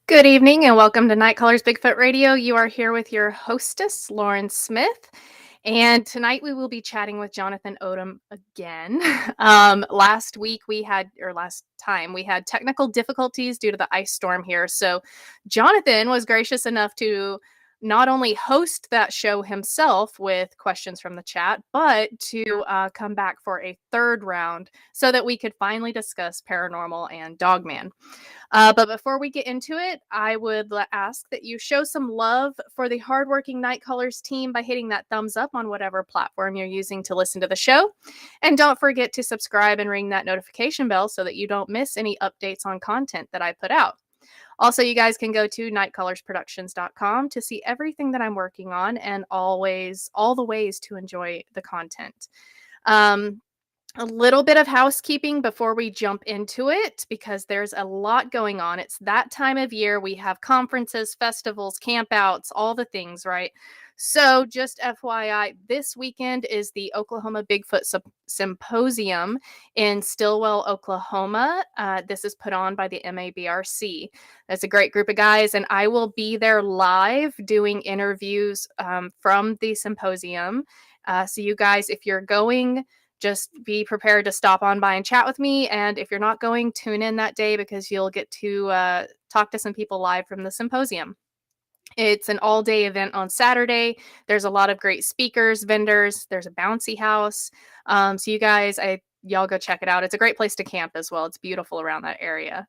Good evening and welcome to Night Callers Bigfoot Radio. You are here with your hostess, Lauren Smith. And tonight we will be chatting with Jonathan Odom again. Last time we had technical difficulties due to the ice storm here. So Jonathan was gracious enough to not only host that show himself with questions from the chat, but to come back for a third round so that we could finally discuss paranormal and Dogman. But before we get into it, I would ask that you show some love for the hardworking Night Callers team by hitting that thumbs up on whatever platform you're using to listen to the show. And don't forget to subscribe and ring that notification bell so that you don't miss any updates on content that I put out. Also, you guys can go to nightcallersproductions.com to see everything that I'm working on and always all the ways to enjoy the content. A little bit of housekeeping before we jump into it because there's a lot going on. It's that time of year. We have conferences, festivals, campouts, all the things, right? So, just FYI, this weekend is the Oklahoma Bigfoot Symposium in Stillwell, Oklahoma. This is put on by the MABRC. That's a great group of guys, and I will be there live doing interviews from the symposium. So, you guys, if you're going, just be prepared to stop on by and chat with me. And if you're not going, tune in that day because you'll get to talk to some people live from the symposium. It's an all-day event on Saturday. There's a lot of great speakers, vendors. There's a bouncy house. So you guys, y'all go check it out. It's a great place to camp as well. It's beautiful around that area.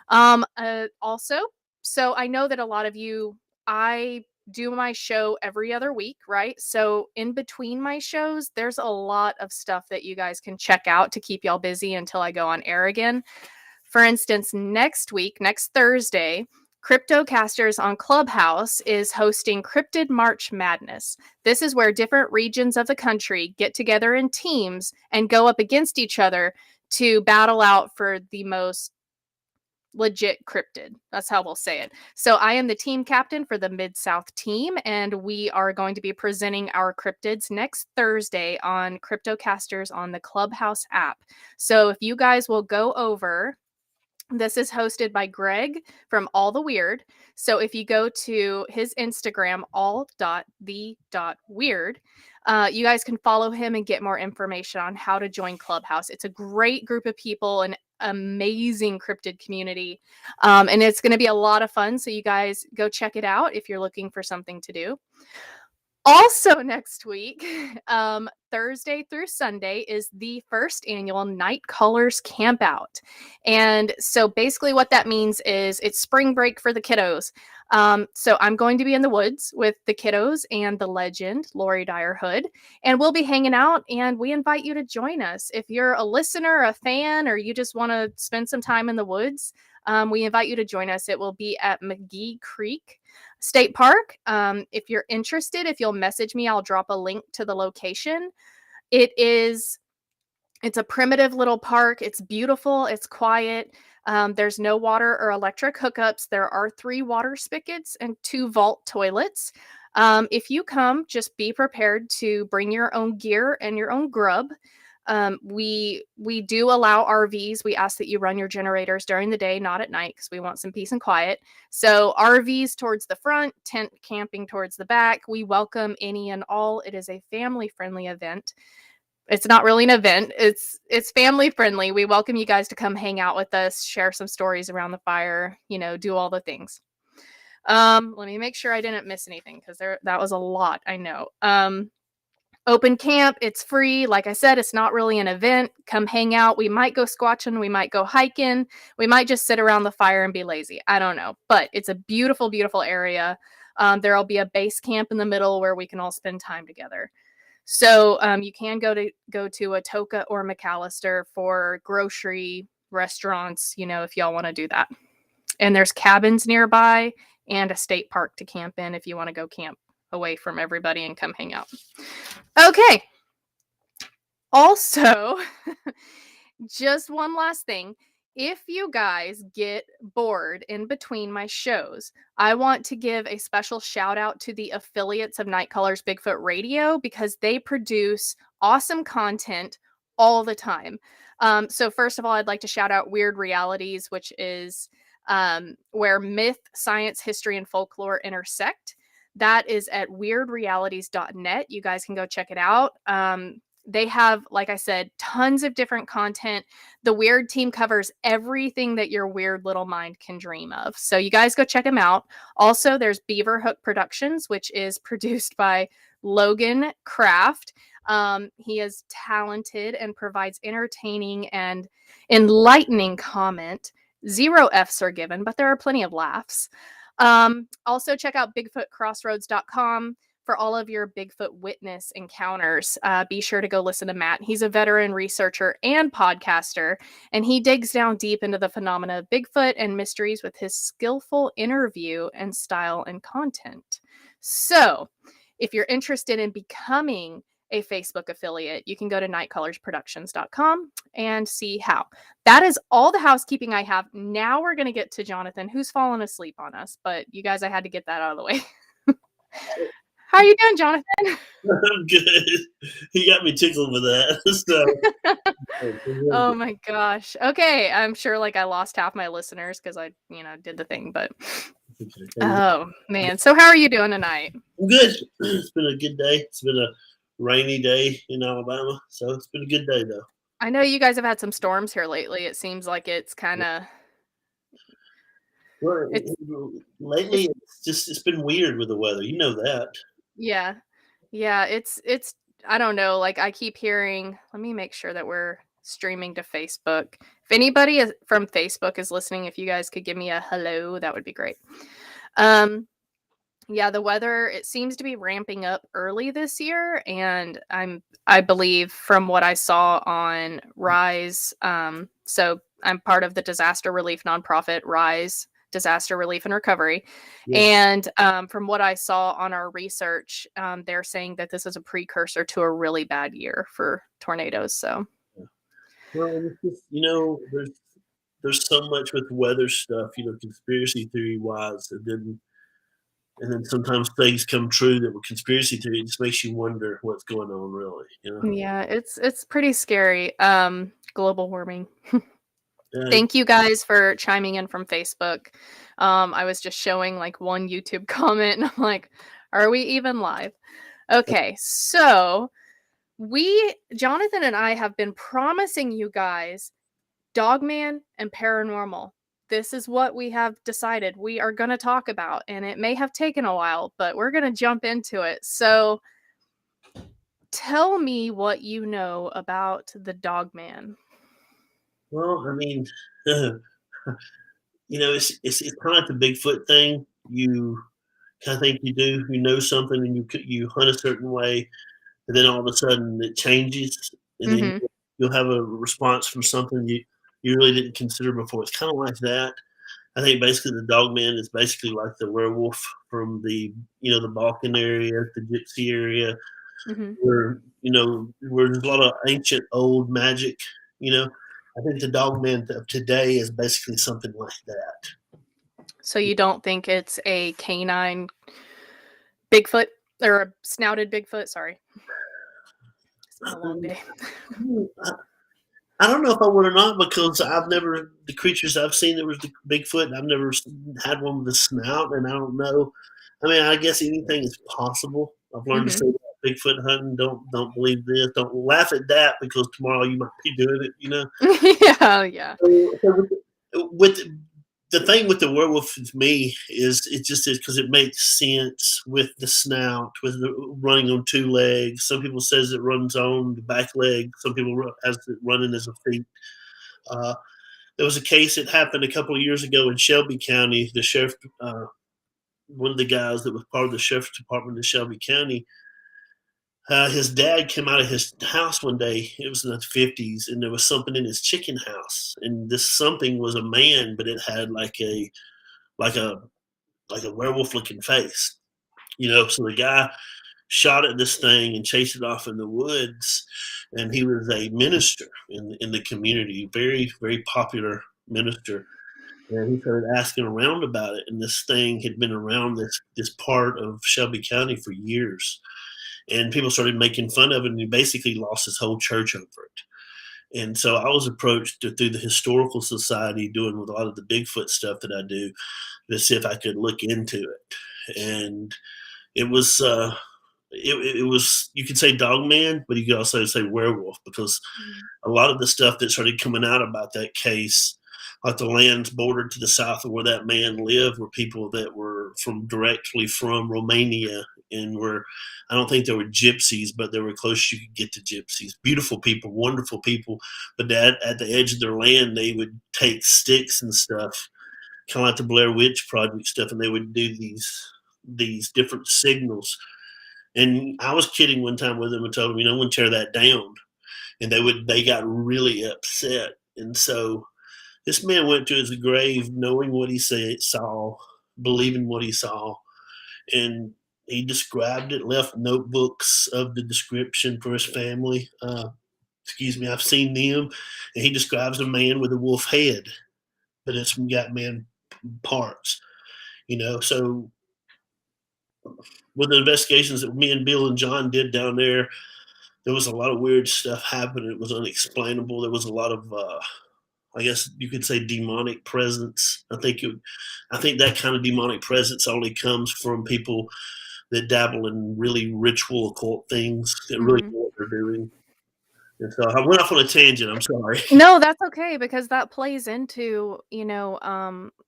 Also, so I know that a lot of you, I do my show every other week, right? So in between my shows, there's a lot of stuff that you guys can check out to keep y'all busy until I go on air again. For instance, next week, next Thursday, Cryptocasters on Clubhouse is hosting Cryptid March Madness. This is where different regions of the country get together in teams and go up against each other to battle out for the most legit cryptid. That's how we'll say it. So I am the team captain for the Mid-South team, and we are going to be presenting our cryptids next Thursday on Cryptocasters on the Clubhouse app. So if you guys will go over, this is hosted by Greg from All the Weird. So if you go to his Instagram, all.the.weird, you guys can follow him and get more information on how to join Clubhouse. It's a great group of people, an amazing cryptid community, and it's going to be a lot of fun. So you guys go check it out if you're looking for something to do. Also, next week, Thursday through Sunday, is the first annual Night Callers Campout. And so basically, what that means is it's spring break for the kiddos. So I'm going to be in the woods with the kiddos and the legend, Lori Dyer Hood, and we'll be hanging out. And we invite you to join us. If you're a listener, a fan, or you just want to spend some time in the woods, we invite you to join us. It will be at McGee Creek State Park. If you're interested, if you'll message me, I'll drop a link to the location. It's a primitive little park. It's beautiful. It's quiet. There's no water or electric hookups. There are 3 water spigots and 2 vault toilets. If you come, just be prepared to bring your own gear and your own grub. We do allow RVs. We ask that you run your generators during the day, not at night, because we want some peace and quiet. So RVs towards the front, tent camping towards the back. We welcome any and all. It is a family-friendly event. It's not really an event. It's family friendly. We welcome you guys to come hang out with us, share some stories around the fire, do all the things. Let me make sure I didn't miss anything because that was a lot, I know. Open camp, it's free. Like I said, it's not really an event. Come hang out. We might go squatching. We might go hiking. We might just sit around the fire and be lazy. I don't know. But it's a beautiful, beautiful area. There'll be a base camp in the middle where we can all spend time together. So you can go to Atoka or McAllister for grocery, restaurants, if y'all want to do that. And there's cabins nearby and a state park to camp in if you want to go camp away from everybody and come hang out. Okay. Also, just one last thing. If you guys get bored in between my shows, I want to give a special shout out to the affiliates of Night Callers Bigfoot Radio because they produce awesome content all the time. So first of all, I'd like to shout out Weird Realities, which is where myth, science, history, and folklore intersect. That is at weirdrealities.net. You guys can go check it out. They have, like I said, tons of different content. The Weird team covers everything that your weird little mind can dream of. So you guys go check them out. Also, there's Beaverhook Productions, which is produced by Logan Kraft. He is talented and provides entertaining and enlightening comment. 0 F's are given, but there are plenty of laughs. Also, check out BigfootCrossroads.com for all of your Bigfoot witness encounters. Be sure to go listen to Matt. He's a veteran researcher and podcaster, and he digs down deep into the phenomena of Bigfoot and mysteries with his skillful interview and style and content. So, if you're interested in becoming a Facebook affiliate, you can go to nightcallersproductions.com and see how. That is all the housekeeping I have. Now we're going to get to Jonathan, who's fallen asleep on us. But you guys, I had to get that out of the way. How are you doing, Jonathan? I'm good. He got me tickled with that. Oh my gosh. Okay, I'm sure like I lost half my listeners because I, did the thing, but oh man. So how are you doing tonight? I'm good. It's been a good day. It's been a rainy day in Alabama, so it's been a good day though. I know you guys have had some storms here lately. It seems like it's kind of lately it's been weird with the weather. You know that. Yeah. Yeah, it's I don't know, like I keep hearing, let me make sure that we're streaming to Facebook. If anybody from Facebook is listening, if you guys could give me a hello, that would be great. Yeah, the weather, it seems to be ramping up early this year, and I believe from what I saw on Rise, so I'm part of the disaster relief nonprofit Rise Disaster Relief and Recovery. Yeah. And from what I saw on our research, they're saying that this is a precursor to a really bad year for tornadoes. So, well, it's just, there's so much with weather stuff, conspiracy theory wise, and then sometimes things come true that were conspiracy theory. It just makes you wonder what's going on, really. Yeah, it's pretty scary. Global warming. Yeah. Thank you guys for chiming in from Facebook. I was just showing like one YouTube comment, and I'm like, are we even live? Okay, so Jonathan and I have been promising you guys Dogman and paranormal. This is what we have decided we are going to talk about, and it may have taken a while, but we're going to jump into it. So tell me what you know about the Dogman. Well, I mean, it's kind of like the Bigfoot thing. You kind of think you know something, and you hunt a certain way, and then all of a sudden it changes, and then you'll have a response from something you really didn't consider before. It's kind of like that. I think basically the Dogman is basically like the werewolf from the Balkan area, the Gypsy area, where there's a lot of ancient old magic. I think the Dogman of today is basically something like that. So you don't think it's a canine Bigfoot or a snouted Bigfoot? Sorry. It's been a long day. I don't know if I would or not, because the creatures I've seen that was the Bigfoot, I've never had one with a snout, and I don't know. I mean, I guess anything is possible. I've learned to say that Bigfoot hunting, don't believe this, don't laugh at that, because tomorrow you might be doing it, Yeah. So with the thing with the werewolf to me is it just is because it makes sense with the snout, with the running on 2 legs. Some people says it runs on the back leg. Some people has it running as a feet. There was a case that happened a couple of years ago in Shelby County. The sheriff, one of the guys that was part of the sheriff's department in Shelby County, his dad came out of his house one day. It was in the 50s, and there was something in his chicken house, and this something was a man, but it had like a werewolf looking face. So the guy shot at this thing and chased it off in the woods, and he was a minister in the community, very, very popular minister. And he started asking around about it, and this thing had been around this part of Shelby County for years. And people started making fun of it, and he basically lost his whole church over it. And so I was approached through the Historical Society doing with a lot of the Bigfoot stuff that I do to see if I could look into it. And it was it was, you could say Dogman, but you could also say werewolf, because Mhm. a lot of the stuff that started coming out about that case, like the lands bordered to the south of where that man lived, were people that were directly from Romania, and were, I don't think they were gypsies, but they were close you could get to gypsies. Beautiful people, wonderful people, but at the edge of their land, they would take sticks and stuff, kind of like the Blair Witch Project stuff, and they would do these different signals. And I was kidding one time with them and told them, you know, I'm going to tear that down, and they got really upset. And so this man went to his grave knowing what he saw, believing what he saw, and he described it, left notebooks of the description for his family. Excuse me, I've seen them, and he describes a man with a wolf head, but it's got man parts, you know. So with the investigations that me and Bill and John did down there was a lot of weird stuff happening. It was unexplainable. There was a lot of I guess you could say demonic presence. I think that kind of demonic presence only comes from people that dabble in really ritual occult things that really Mhm. know what they're doing. And so I went off on a tangent. I'm sorry. No, that's okay because that plays into,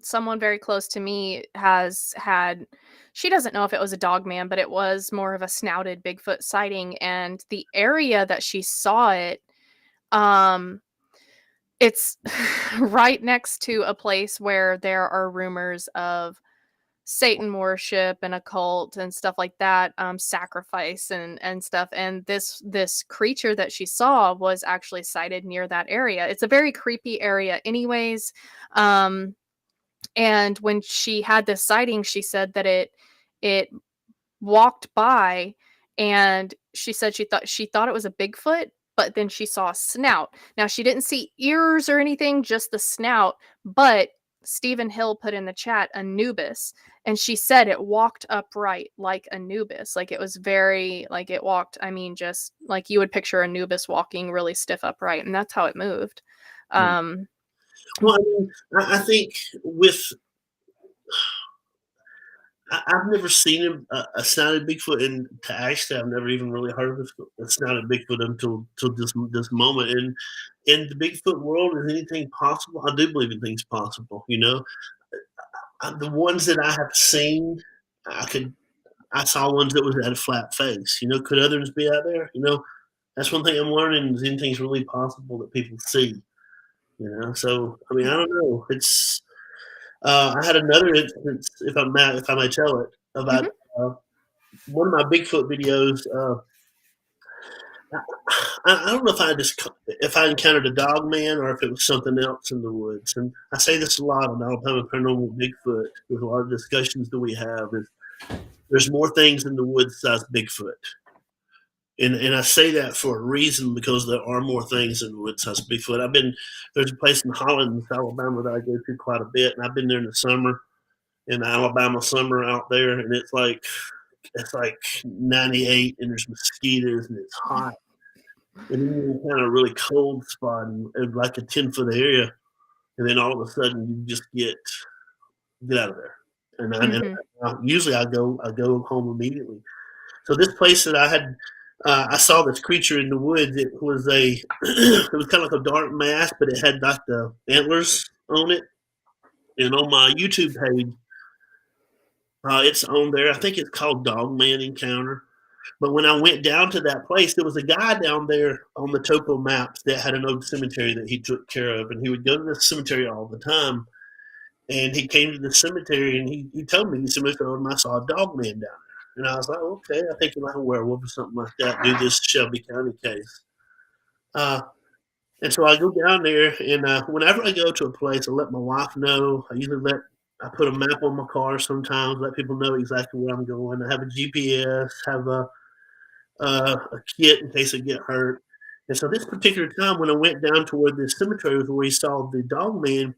someone very close to me has had she doesn't know if it was a dog man, but it was more of a snouted Bigfoot sighting, and the area that she saw it, um, it's right next to a place where there are rumors of Satan worship and occult and stuff like that, sacrifice and stuff. And this creature that she saw was actually sighted near that area. It's a very creepy area, anyways. Um, and when she had this sighting, she said that it walked by, and she said she thought it was a Bigfoot, but then she saw a snout. Now she didn't see ears or anything, just the snout, but Stephen Hill put in the chat Anubis, and she said it walked upright like Anubis. Like it was very like it walked, I mean, just like you would picture Anubis walking really stiff upright, and that's how it moved. Um Well, I mean, I think with I've never seen a snouted Bigfoot, and to actually, I've never even really heard of a snouted Bigfoot until this moment. And in the Bigfoot world, is anything possible? I do believe in things possible. You know, the ones that I have seen, I could I saw ones that was had a flat face. You know, could others be out there? You know, that's one thing I'm learning. Is anything's really possible that people see? You know, so I mean, I don't know. It's I had another instance, if I may tell it, about mhm, uh, one of my Bigfoot videos. I don't know if I encountered a dog man or if it was something else in the woods. And I say this a lot on Alabama Paranormal and Bigfoot. There's a lot of discussions that we have. Is there's more things in the woods besides Bigfoot. And I say that for a reason, because there are more things in the woods besides Bigfoot. There's a place in Holland, Alabama, that I go to quite a bit, and I've been there in the summer, in the Alabama summer out there, and it's like 98, and there's mosquitoes, and it's hot. And then you're in kind of a really cold spot, and like a 10-foot area, and then all of a sudden you just get out of there. mhm, Usually I go home immediately. So this place that I saw this creature in the woods. It was it was kind of like a dark mass, but it had like the antlers on it. And on my YouTube page, it's on there. I think it's called Dogman Encounter. But when I went down to that place, there was a guy down there on the topo maps that had an old cemetery that he took care of, and he would go to the cemetery all the time. And he came to the cemetery, and he told me, he said, "Mr. Odom, I saw a dog man down there." And I was like, "Okay, I think you like a werewolf or something like that. Do this Shelby County case." Uh, and so I go down there, and whenever I go to a place, I let my wife know. I put a map on my car sometimes, let people know exactly where I'm going. I have a GPS, have a kit in case I get hurt. And so this particular time, when I went down to where the cemetery was, where he saw the dog man,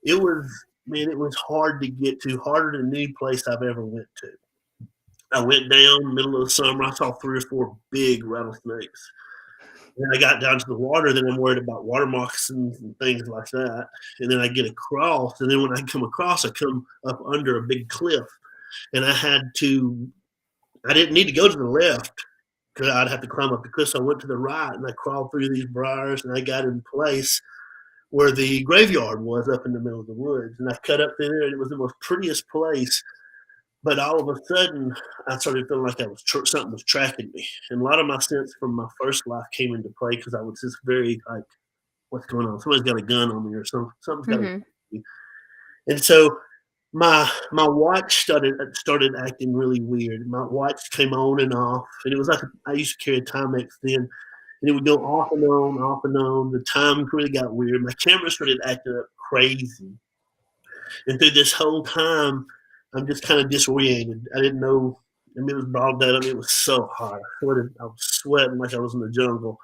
it was it was hard to get to, harder than any place I've ever went to. I went down middle of the summer. I saw 3 or 4 big rattlesnakes, And I got down to the water, then I'm worried about water moccasins and things like that. And then I get across, and then when I come across, I come up under a big cliff, and I didn't need to go to the left because I'd have to climb up the cliff. So I went to the right, and I crawled through these briars, and I got in place where the graveyard was up in the middle of the woods. And I cut up through there, and it was the most prettiest place. But all of a sudden, I started feeling like something was tracking me, and a lot of my sense from my first life came into play because I was just very like, "What's going on? Somebody's got a gun on me, or something's got to." Mhm. And so my watch started acting really weird. My watch came on and off, and it was like I used to carry a Timex then, and it would go off and on, off and on. The time really got weird. My camera started acting up crazy, and through this whole time, I'm just kind of disoriented. I didn't know. I mean, it was broad daylight. I mean, it was so hot. I was sweating like I was in the jungle,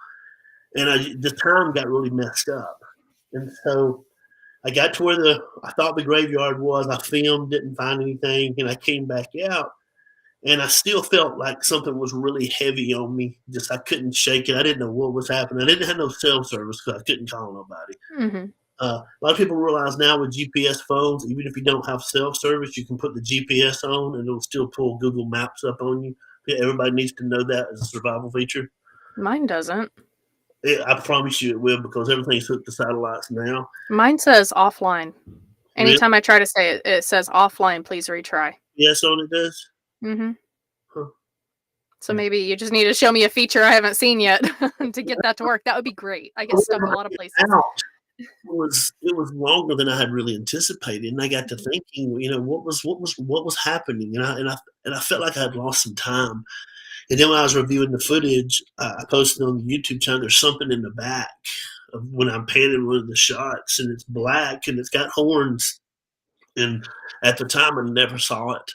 and the time got really messed up. And so I got to where I thought the graveyard was. I filmed, didn't find anything, and I came back out, and I still felt like something was really heavy on me. Just I couldn't shake it. I didn't know what was happening. I didn't have no cell service because I couldn't call nobody. Mhm. A lot of people realize now with GPS phones, even if you don't have cell service, you can put the GPS on and it'll still pull Google Maps up on you. Everybody needs to know that as a survival feature. Mine doesn't. I promise you it will because everything's hooked to satellites now. Mine says offline. Really? Anytime I try to say it, it says offline, please retry. Yes, on it does. Mhm. Huh. So maybe you just need to show me a feature I haven't seen yet to get that to work. That would be great. I get stuck a lot of places. Out it was longer than I had really anticipated, and I got to thinking, what was happening, and I felt like I had lost some time. And then when I was reviewing the footage, I posted on the YouTube channel. There's something in the back of when I'm panning one of the shots, and it's black and it's got horns. And at the time, I never saw it,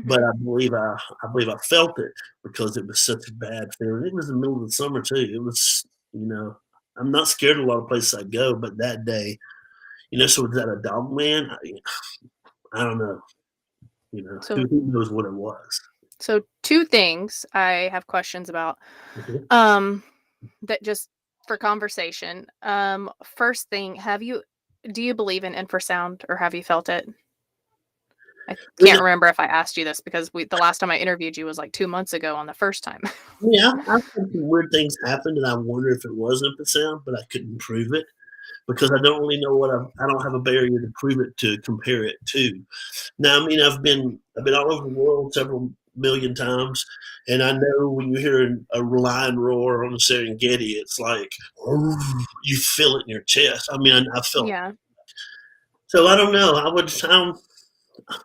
but Mhm. I believe I felt it because it was such a bad feeling. It was the middle of the summer too. It was, I'm not scared of a lot of places I go, but that day, so was that a Dogman? I don't know. Who, So who knows what it was? so two things I have questions about. Mhm. Um that just for conversation. First thing, do you believe in infrasound or have you felt it? I can't remember if I asked you this because the last time I interviewed you was like 2 months ago on the first time. Yeah, I've had some weird things happen, and I wonder if it was infrasound, but I couldn't prove it because I don't really know I don't have a barrier to prove it to compare it to. Now, I mean, I've been all over the world several million times, and I know when you hear a lion roar on the Serengeti, it's like you feel it in your chest. I mean, I felt. Yeah. So I don't know.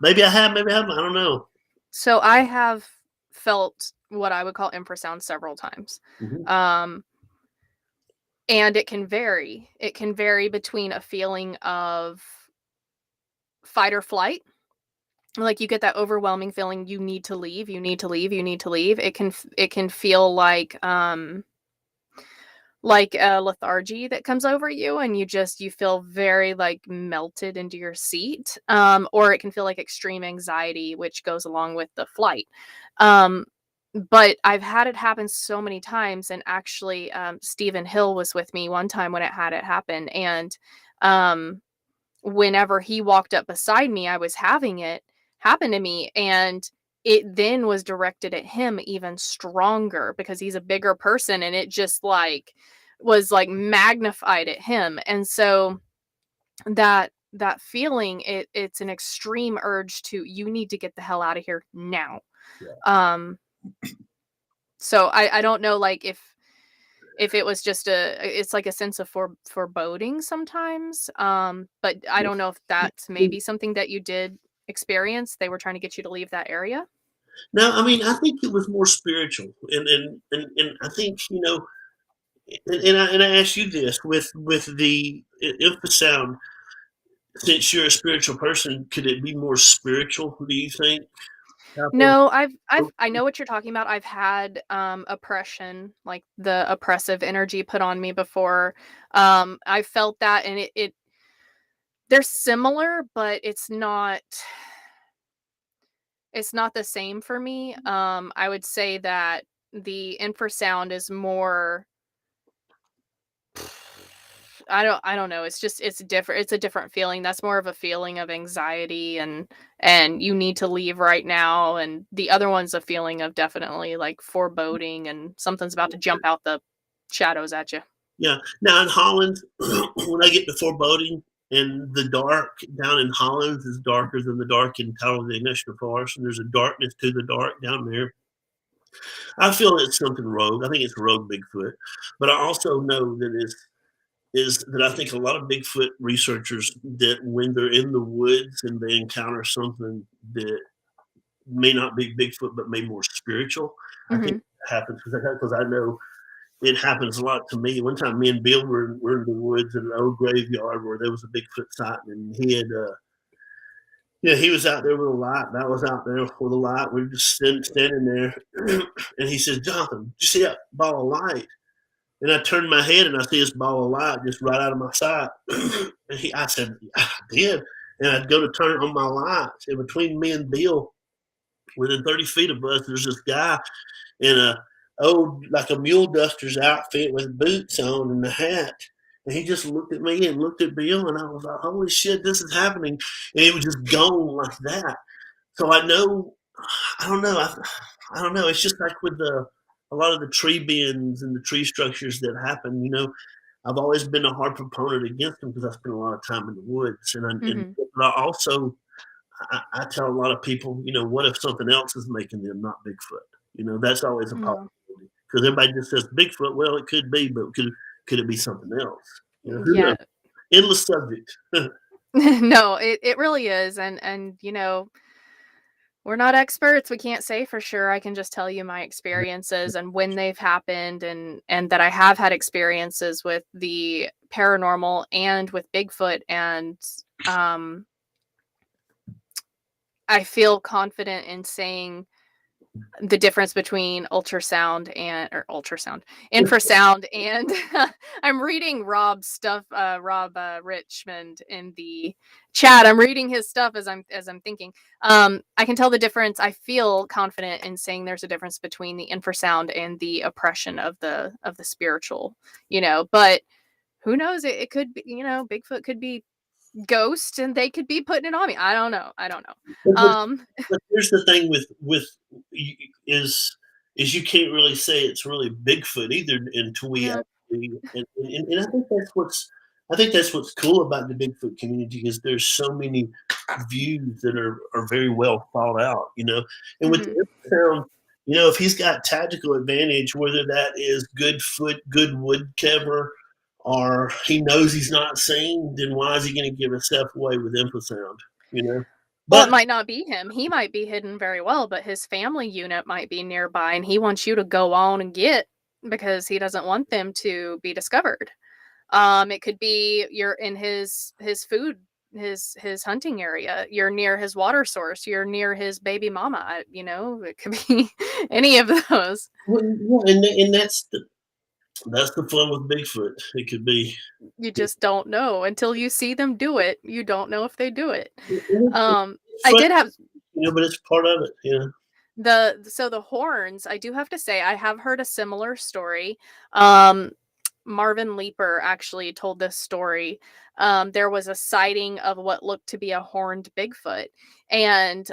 Maybe I have, maybe I haven't. I don't know. So I have felt what I would call infrasound several times. Mhm. Um and it can vary. It can vary between a feeling of fight or flight. Like you get that overwhelming feeling you need to leave, you need to leave, you need to leave. It can feel like a lethargy that comes over you and you feel very like melted into your seat, or it can feel like extreme anxiety which goes along with the flight. um but I've had it happen so many times, and actually Stephen Hill was with me one time when it had it happen, and um whenever he walked up beside me, I was having it happen to me, and it then was directed at him even stronger because he's a bigger person, and it just like was like magnified at him. And so that feeling, it's an extreme urge to you need to get the hell out of here now. Yeah. Um so I don't know like if it was just it's like a sense of foreboding sometimes, but I don't know if that's maybe something that you did experience. They were trying to get you to leave that area? No, I mean, I think it was more spiritual, and I think and I ask you this with the infrasound. Since you're a spiritual person, could it be more spiritual? Do you think? Type of- No, I know what you're talking about. I've had, oppression, like the oppressive energy put on me before. I felt that, and it they're similar, but it's not the same for me. I would say that the infrasound is more I don't know. It's just it's different. It's a different feeling. That's more of a feeling of anxiety and you need to leave right now. And the other one's a feeling of definitely like foreboding and something's about to jump out the shadows at you. Yeah. Now in Holland, when I get to foreboding, and the dark down in Holland is darker than the dark in Talladega National Forest, and there's a darkness to the dark down there. I feel it's something rogue. I think it's rogue Bigfoot, but I also know that is that I think a lot of Bigfoot researchers that when they're in the woods and they encounter something that may not be Bigfoot but may more spiritual, I think Hmm. it happens because I know it happens a lot to me. One time, me and Bill were in the woods in an old graveyard where there was a Bigfoot sighting, and he had yeah, he was out there with a light, and I was out there with a light. We were just standing there, and he says, "Jonathan, did you see that ball of light?" And I turned my head, and I see this ball of light just right out of my sight. And I said, "I did." And I'd go to turn on my lights, and between me and Bill, within 30 feet of us, there's this guy in a old like a mule duster's outfit with boots on and a hat. And he just looked at me and looked at Bill, and I was like, "Holy shit, this is happening!" And he was just gone like that. So I know, I don't know, I don't know. It's just like with the a lot of the tree bends and the tree structures that happen. I've always been a hard proponent against them because I spend a lot of time in the woods, Hmm. but I also I tell a lot of people, what if something else is making them not Bigfoot? That's always a Yeah. possibility because everybody just says Bigfoot. Well, it could be, but could it be something else? Who knows? Yeah. Endless subject. No, it really is. And we're not experts. We can't say for sure. I can just tell you my experiences and when they've happened and that I have had experiences with the paranormal and with Bigfoot and um I feel confident in saying the difference between infrasound and I'm reading Rob's stuff, Rob Richmond in the chat. I'm reading his stuff as I'm thinking. I can tell the difference. I feel confident in saying there's a difference between the infrasound and the oppression of the spiritual, but who knows? It could be, Bigfoot could be ghosts and they could be putting it on me. I don't know. I don't But, know. but, but here's the thing with is is you can't really say it's really Bigfoot either until we Yeah. actually and I think that's what's cool about the Bigfoot community is there's so many views that are very well thought out, and with Mhm. the sound, if he's got tactical advantage, whether that is good wood cover, or he knows he's not seen, then why is he going to give himself away with infrasound? You know, Well, it but might not be him. He might be hidden very well, but his family unit might be nearby and he wants you to go on and get because he doesn't want them to be discovered. It could be you're in his food, his hunting area. You're near his water source. You're near his baby mama. It could be any of those. well, yeah, and that's the fun with Bigfoot. It could be. You just don't know until you see them do it. You don't know if they do it. It's Um, I fun, did have but it's part of it. the horns. I do have to say I have heard a similar story. Um, Marvin Leeper actually told this story. There was a sighting of what looked to be a horned Bigfoot. And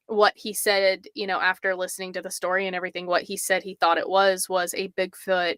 what he said, after listening to the story and everything, what he said he thought it was a Bigfoot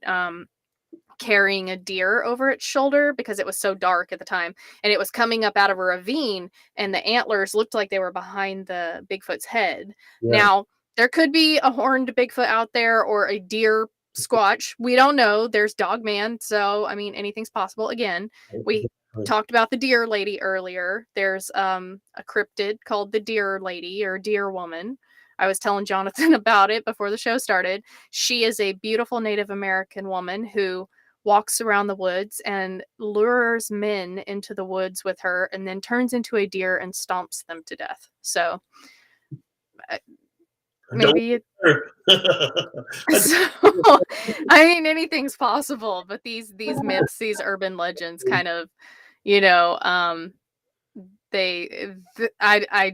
carrying a deer over its shoulder because it was so dark at the time. And it was coming up out of a ravine, and the antlers looked like they were behind the Bigfoot's head. Yeah. Now, there could be a horned Bigfoot out there or a deer squatch. We don't know. There's Dogman, so I mean anything's possible. Again, we talked about the deer lady earlier. There's a cryptid called the deer lady or deer woman. I was telling Jonathan about it before the show started. She is a beautiful Native American woman who walks around the woods and lures men into the woods with her and then turns into a deer and stomps them to death. So uh, Don't. maybe Sure. so I mean anything's possible, but these myths, these urban legends kind of, you know, I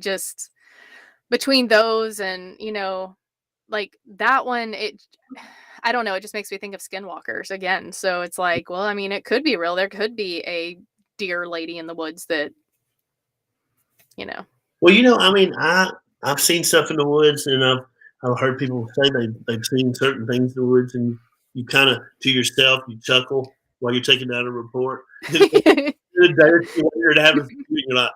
just between those and, like that one, I don't know, it just makes me think of skinwalkers again. So it's like, well, I mean, it could be real. There could be a deer lady in the woods that, you know. Well, I mean, I've seen stuff in the woods, and I've heard people say they've seen certain things in the woods, and you kind of to yourself you chuckle while you're taking down a report. The day or two later, it happens to you, and you're like,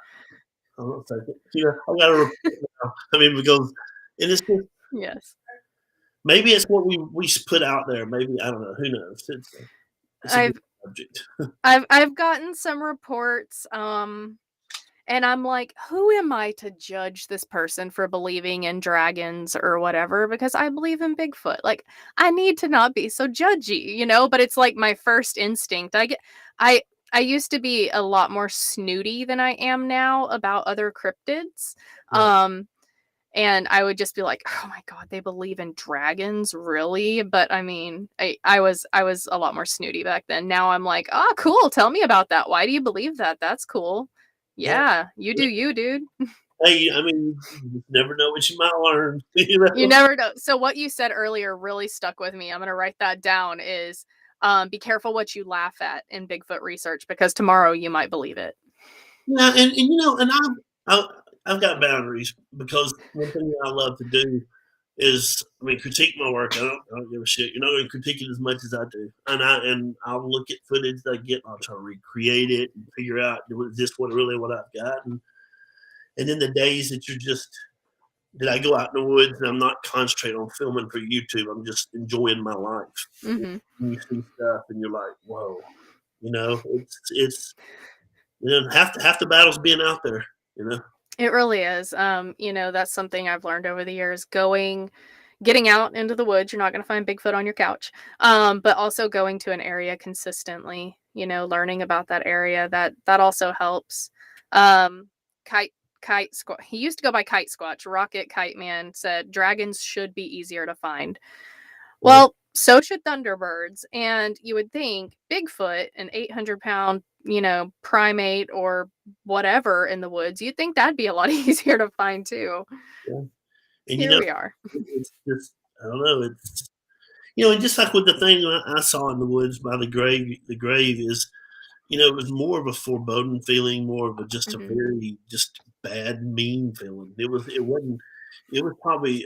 "Hold on a second, I got a report now." I mean, because and it's just Yes. maybe it's what we put out there. Maybe I don't know. Who knows? It's a good I've subject. I've gotten some reports, and I'm like, who am I to judge this person for believing in dragons or whatever? Because I believe in Bigfoot. Like, I need to not be so judgy, but it's like my first instinct. I I used to be a lot more snooty than I am now about other cryptids. Yeah. And I would just be like, oh my God, they believe in dragons, really? But I mean, I was a lot more snooty back then. Now I'm like, oh, cool. Tell me about that. Why do you believe that? That's cool. Yeah. Yeah, you do you, dude. Hey, I mean, you just never know what you might learn. You never know. So what you said earlier really stuck with me. I'm gonna write that down. Is be careful what you laugh at in Bigfoot research because tomorrow you might believe it. Yeah, and I've got boundaries because one thing that I love to do is, I mean, critique my work. I don't give a shit. You're not going to critique it as much as I do, and I'll look at footage that I get. And I'll try to recreate it and figure out is this what I've got, and then the days that you're just that I go out in the woods and I'm not concentrating on filming for YouTube. I'm just enjoying my life. Hmm. And you see stuff and you're like, whoa, it's half the battle's being out there. It really is. That's something I've learned over the years. Getting out into the woods, you're not going to find Bigfoot on your couch. But also going to an area consistently, learning about that area, that also helps. Kite he used to go by Kite Squatch. Rocket Kite Man said dragons should be easier to find. Yeah. Well, so should thunderbirds. And you would think Bigfoot, an 800-pound, primate or whatever in the woods, you'd think that'd be a lot easier to find too. Yeah. And Here we are. it's just I don't know. It's and just like with the thing I saw in the woods by the grave is it was more of a foreboding feeling, more of just a Hmm. very just bad, mean feeling. It wasn't. It was probably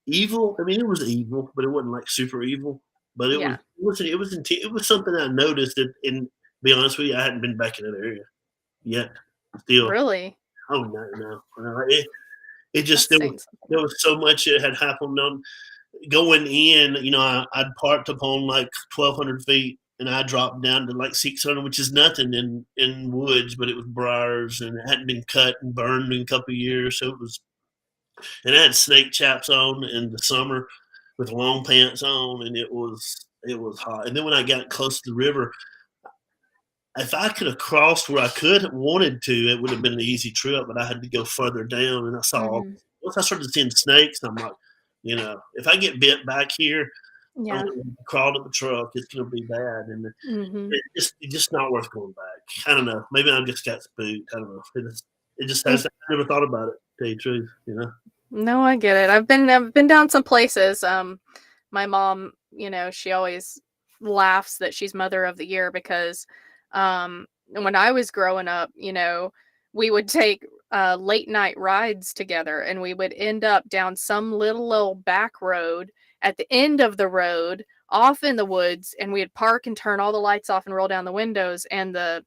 evil. I mean, it was evil, but it wasn't like super evil. But it was. Yeah. It was something I noticed that. And to be honest with you, I hadn't been back in that area yet. Still, Really? oh no. It just That's saying something. there was so much that had happened on going in. I'd parked up on like 1,200 feet, and I dropped down to like 600, which is nothing in woods, but it was briars, and it hadn't been cut and burned in a couple of years, so it was. And I had snake chaps on in the summer with long pants on, and it was hot. And then when I got close to the river, if I could have crossed where I could wanted to, it would have been an easy trip, but I had to go further down, and I saw Hmm. once I started seeing snakes, I'm like, if I get bit back here, I'm Yeah. gonna crawl to the truck. It's gonna be bad, and Hmm. it's just not worth going back. I don't know. Maybe I just got spooked. I don't know. It just Mm. has. I never thought about it. To tell you the truth. No, I get it. I've been down some places. My mom, she always laughs that she's mother of the year because when I was growing up, we would take late night rides together and we would end up down some little old back road at the end of the road off in the woods, and we'd park and turn all the lights off and roll down the windows, and the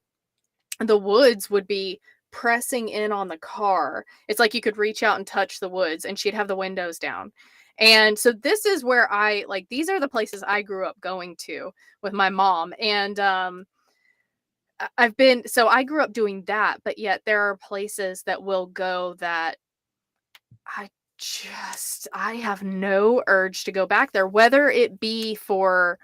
woods would be pressing in on the car. It's like you could reach out and touch the woods, and she'd have the windows down. And so this is where these are the places I grew up going to with my mom. And I grew up doing that, but yet there are places that will go that I I have no urge to go back there, whether it be for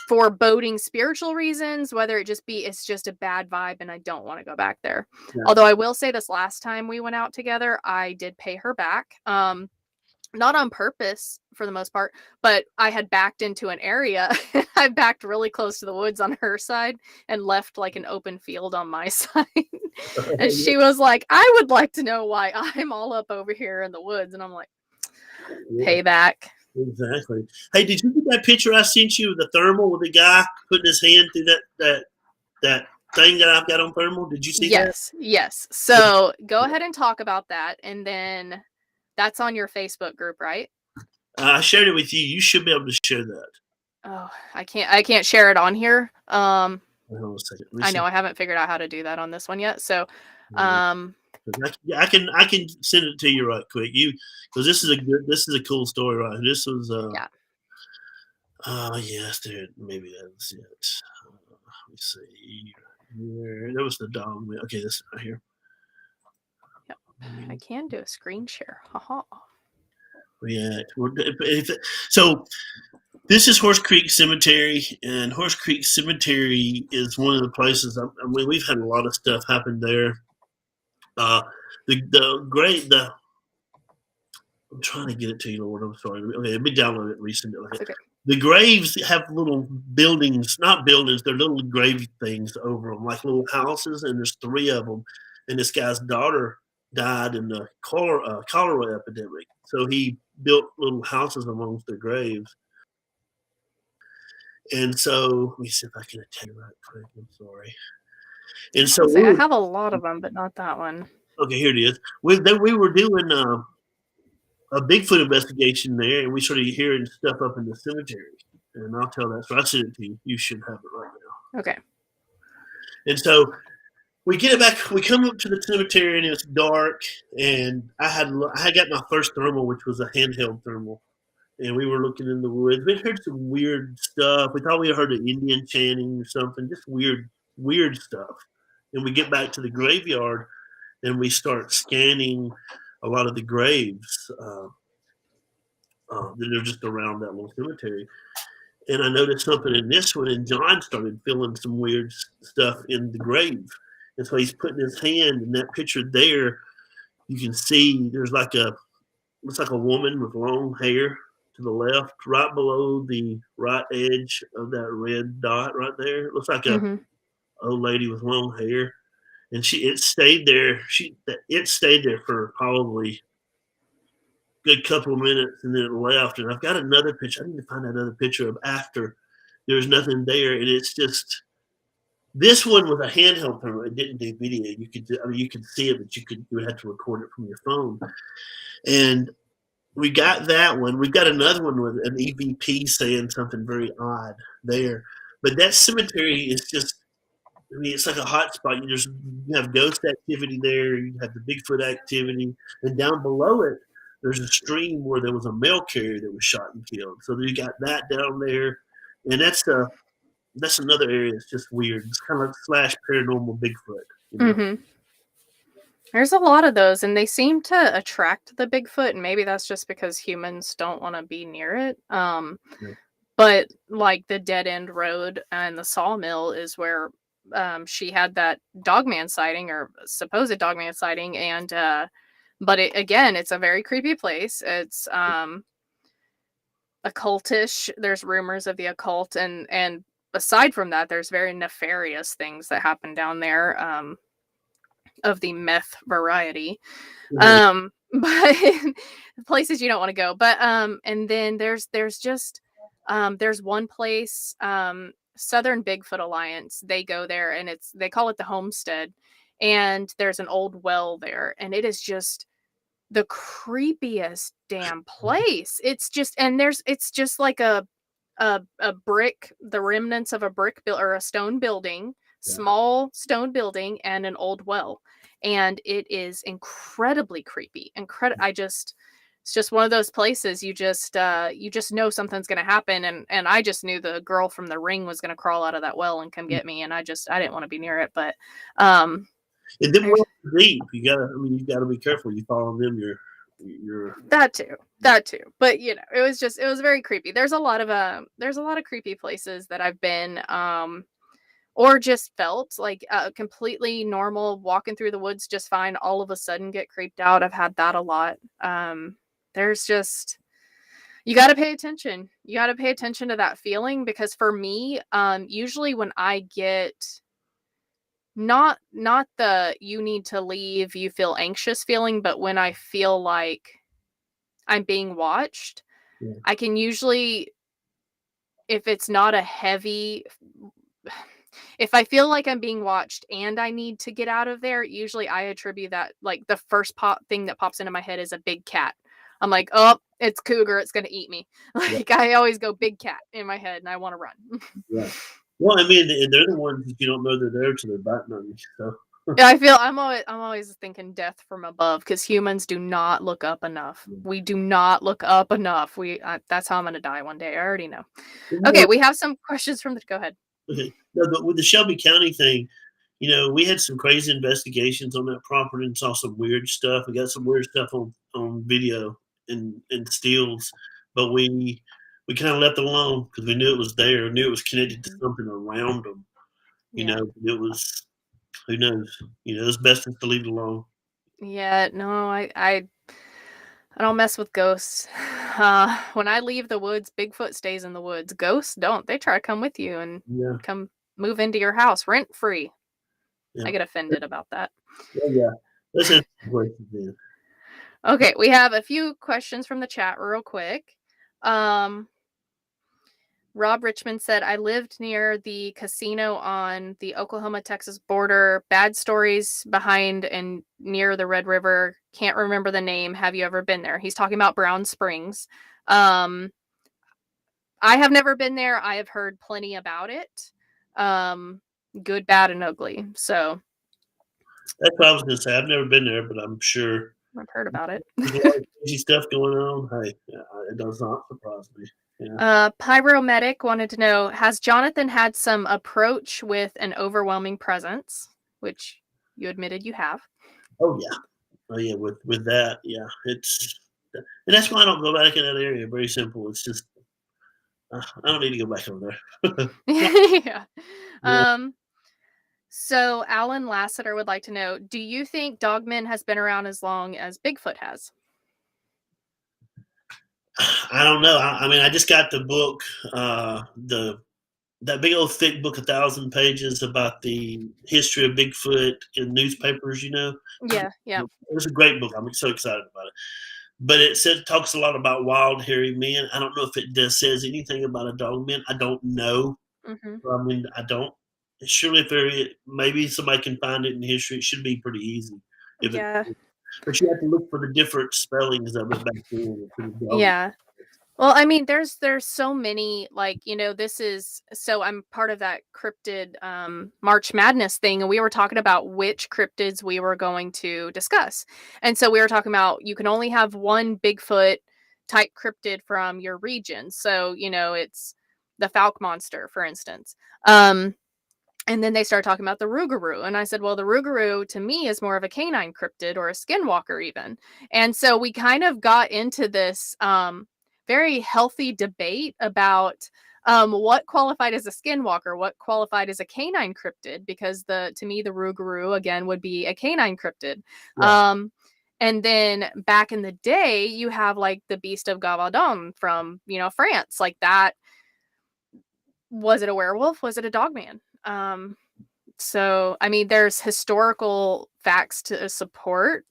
foreboding spiritual reasons, whether it's just a bad vibe and I don't want to go back there. Yeah. Although I will say this last time we went out together, I did pay her back. Not on purpose for the most part, but I had backed into an area. I backed really close to the woods on her side and left like an open field on my side. And she was like, I would like to know why I'm all up over here in the woods. And I'm like, Yeah. payback. Exactly. Hey, did you get that picture I sent you of the thermal with the guy putting his hand through that thing that I've got on thermal? Did you see that? Yes, yes. So go ahead and talk about that, and then that's on your Facebook group, right? I shared it with you. You should be able to share that. Oh, I can't share it on here. Hold on a second. Let me I see. know I haven't figured out how to do that on this one yet. So, um, Yeah, I can send it to you right quick. Because this is a cool story right here. This was yeah, yes, dude. Maybe that's it. Let me see. Here. That was the Dogman. Okay, this right here. yep. I can do a screen share. Haha. React. So this is Horse Creek Cemetery, and Horse Creek Cemetery is one of the places. I mean, we've had a lot of stuff happen there. Uh, the great the I'm trying to get it to you, Lord. I'm sorry. Okay, let me download it recently. That's okay. The graves have little buildings, not buildings, they're little grave things over them, like little houses, and there's three of them. And this guy's daughter died in the cholera epidemic. So he built little houses amongst their graves. And so, let me see if I can attend right quick. I'm sorry. And so, I'll say I have a lot of them, but not that one. okay, here it is. We were doing a Bigfoot investigation there, and we started hearing stuff up in the cemetery. And I'll tell that. So I sent it to you. You should have it right now. Okay. And so we get it back. We come up to the cemetery, and it's dark. And I got my first thermal, which was a handheld thermal. And we were looking in the woods. We heard some weird stuff. We thought we heard an Indian chanting or something, just weird stuff. And we get back to the graveyard, and we start scanning a lot of the graves that are just around that little cemetery. And I noticed something in this one, and John started feeling some weird stuff in the grave. And so he's putting his hand in that picture there. You can see there's looks like a woman with long hair to the left, right below the right edge of that red dot right there. It looks like a Mm-hmm. old lady with long hair, and it stayed there. It stayed there for probably a good couple of minutes, and then it left. And I've got another picture. I need to find another picture of after there's nothing there, and it's just this one was a handheld camera. It didn't do video. You could see it, but you would have to record it from your phone. And we got that one. We've got another one with an EVP saying something very odd there. But that cemetery is just, I mean, it's like a hot spot. You have ghost activity there. You have the Bigfoot activity. And down below it, there's a stream where there was a mail carrier that was shot and killed. So you got that down there. And that's another area that's just weird. It's kind of like slash paranormal Bigfoot. You know? Mm-hmm. There's a lot of those, and they seem to attract the Bigfoot, and maybe that's just because humans don't want to be near it. Yeah. But like the dead end road and the sawmill is where she had that Dogman sighting or supposed Dogman sighting, and but again, it's a very creepy place. It's occultish. There's rumors of the occult, and aside from that, there's very nefarious things that happen down there. Of the meth variety. But places you don't want to go. But and then there's just there's one place, Southern Bigfoot Alliance, they go there, and they call it the Homestead, and there's an old well there, and it is just the creepiest damn place. It's just like a brick, the remnants of a brick or a stone building, Yeah. small stone building, and an old well. And it is incredibly creepy. It's just one of those places you just know something's gonna happen. And I just knew the girl from The Ring was gonna crawl out of that well and come get me. And I didn't want to be near it. But And then wells are deep. You gotta be careful. You follow them, you're that too. But it was very creepy. There's a lot of creepy places that I've been, or just felt like completely normal, walking through the woods just fine, all of a sudden get creeped out. I've had that a lot. There's just, you got to pay attention. You got to pay attention to that feeling, because for me, usually when I get not the you need to leave, you feel anxious feeling, but when I feel like I'm being watched, Yeah. I can usually, if it's not a heavy, if I feel like I'm being watched and I need to get out of there, usually I attribute that, like, the first thing that pops into my head is a big cat. I'm like, oh, it's cougar, it's gonna eat me. Yeah. Like, I always go big cat in my head and I want to run. Yeah. Well, I mean, they're the ones that you don't know they're there till they're biting on you. So Yeah, I'm always thinking death from above because humans do not look up enough. yeah. We do not look up enough. That's how I'm gonna die one day. I already know. You Okay, know, we have some questions from the. Go ahead. okay. No, but with the Shelby County thing, we had some crazy investigations on that property and saw some weird stuff. We got some weird stuff on video and stills, but we kind of left it alone because we knew it was there, knew it was connected to Mhm. something around them. Yeah. It was who knows. It's best just to leave it alone. Yeah. No, I don't mess with ghosts. When I leave the woods, Bigfoot stays in the woods. Ghosts don't. They try to come with you and Yeah, come move into your house rent free. yeah, I get offended about that. yeah. Let's answer some questions then. Okay, we have a few questions from the chat real quick. Um, Rob Richmond said, I lived near the casino on the Oklahoma Texas border. Bad stories behind and near the Red River. Can't remember the name. Have you ever been there? He's talking about Brown Springs. Um, I have never been there. I have heard plenty about it. Good, bad, and ugly. So That's what I was going to say. I've never been there, but I'm sure I've heard about it. there's a lot of crazy stuff going on. Hey, yeah, it does not surprise me. Yeah. Pyromedic wanted to know, has Jonathan had some approach with an overwhelming presence, which you admitted you have? Oh yeah. Oh yeah. With that, yeah, and that's why I don't go back in that area. Very simple. It's just I don't need to go back over there. Yeah. Yeah. Um, so Alan Lasseter would like to know, do you think Dogman has been around as long as Bigfoot has? I don't know. I mean, I just got the book, the that big old thick book, 1,000 pages about the history of Bigfoot in newspapers. Yeah, yeah. It was a great book. I'm so excited about it. But it talks a lot about wild, hairy men. I don't know if it says anything about a dog man. I don't know. Hmm. I mean, I don't. Surely, if maybe somebody can find it in history, it should be pretty easy. If it, Yeah, but you have to look for the different spellings of it back then. For the dog. yeah. Well, I mean, there's so many, like, this is, so I'm part of that cryptid March Madness thing, and we were talking about which cryptids we were going to discuss. And so we were talking about you can only have one Bigfoot type cryptid from your region. So, it's the Falk monster, for instance. And then they started talking about the Rougarou. And I said, well, the Rougarou to me is more of a canine cryptid or a skinwalker, even. And so we kind of got into this very healthy debate about what qualified as a skinwalker, what qualified as a canine cryptid, because to me, the Rougarou, again, would be a canine cryptid. Yeah. And then back in the day, you have like the Beast of Gavaldon from, France. Like that. Was it a werewolf? Was it a dogman? So, I mean, there's historical facts to support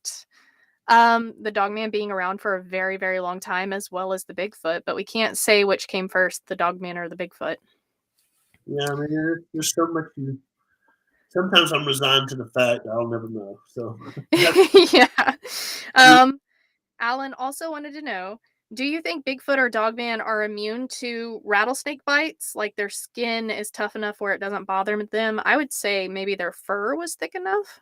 the Dogman being around for a very, very long time, as well as the Bigfoot, but we can't say which came first, the Dogman or the Bigfoot. Yeah, I mean, there's so much. Sometimes I'm resigned to the fact that I'll never know. So, Yeah. Um, Alan also wanted to know, do you think Bigfoot or Dogman are immune to rattlesnake bites? Like their skin is tough enough where it doesn't bother them? I would say maybe their fur was thick enough.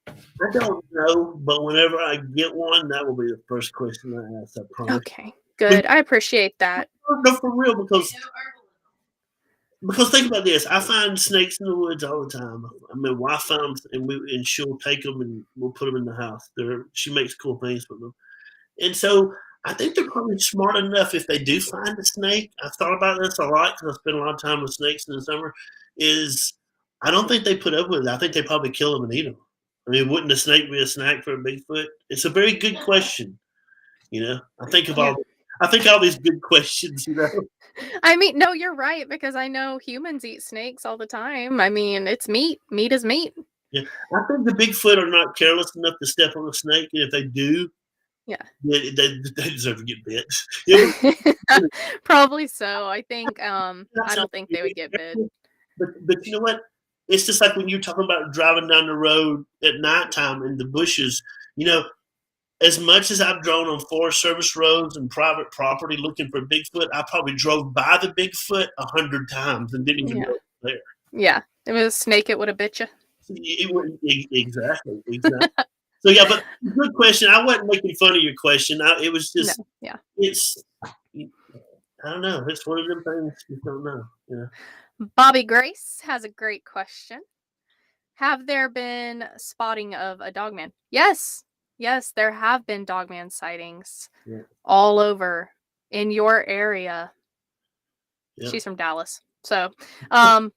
I don't know, but whenever I get one, that will be the first question I ask. I promise. Okay, good. I appreciate that. No, for real, because think about this. I find snakes in the woods all the time. I mean, wife finds and she'll take them and we'll put them in the house. She makes cool things with them, and so I think they're probably smart enough if they do find a snake. I've thought about this a lot because I spend a lot of time with snakes in the summer. Is I don't think they put up with it. I think they probably kill them and eat them. I mean, wouldn't a snake be a snack for a Bigfoot? It's a very good question. I think of Yeah. all these good questions. I mean, no, you're right, because I know humans eat snakes all the time. I mean, it's meat. Meat is meat. Yeah, I think the Bigfoot are not careless enough to step on a snake, and if they do, Yeah. They deserve to get bit. It was, Probably so. I think, not I don't something think they would get bit. but you know what? It's just like when you're talking about driving down the road at nighttime in the bushes. You know, as much as I've drove on Forest Service roads and private property looking for Bigfoot, I probably drove by the Bigfoot 100 times and didn't even know Yeah. it was there. Yeah. If it was a snake, it would have bit you. It wouldn't, exactly, exactly. So yeah, but good question. I wasn't making fun of your question. It was No. just Yeah. it's. I don't know. It's one of them things you don't know. You know. Bobby Grace has a great question. Have there been spotting of a dogman? Yes. Yes, there have been dogman sightings Yeah. all over in your area. Yeah. She's from Dallas. So, um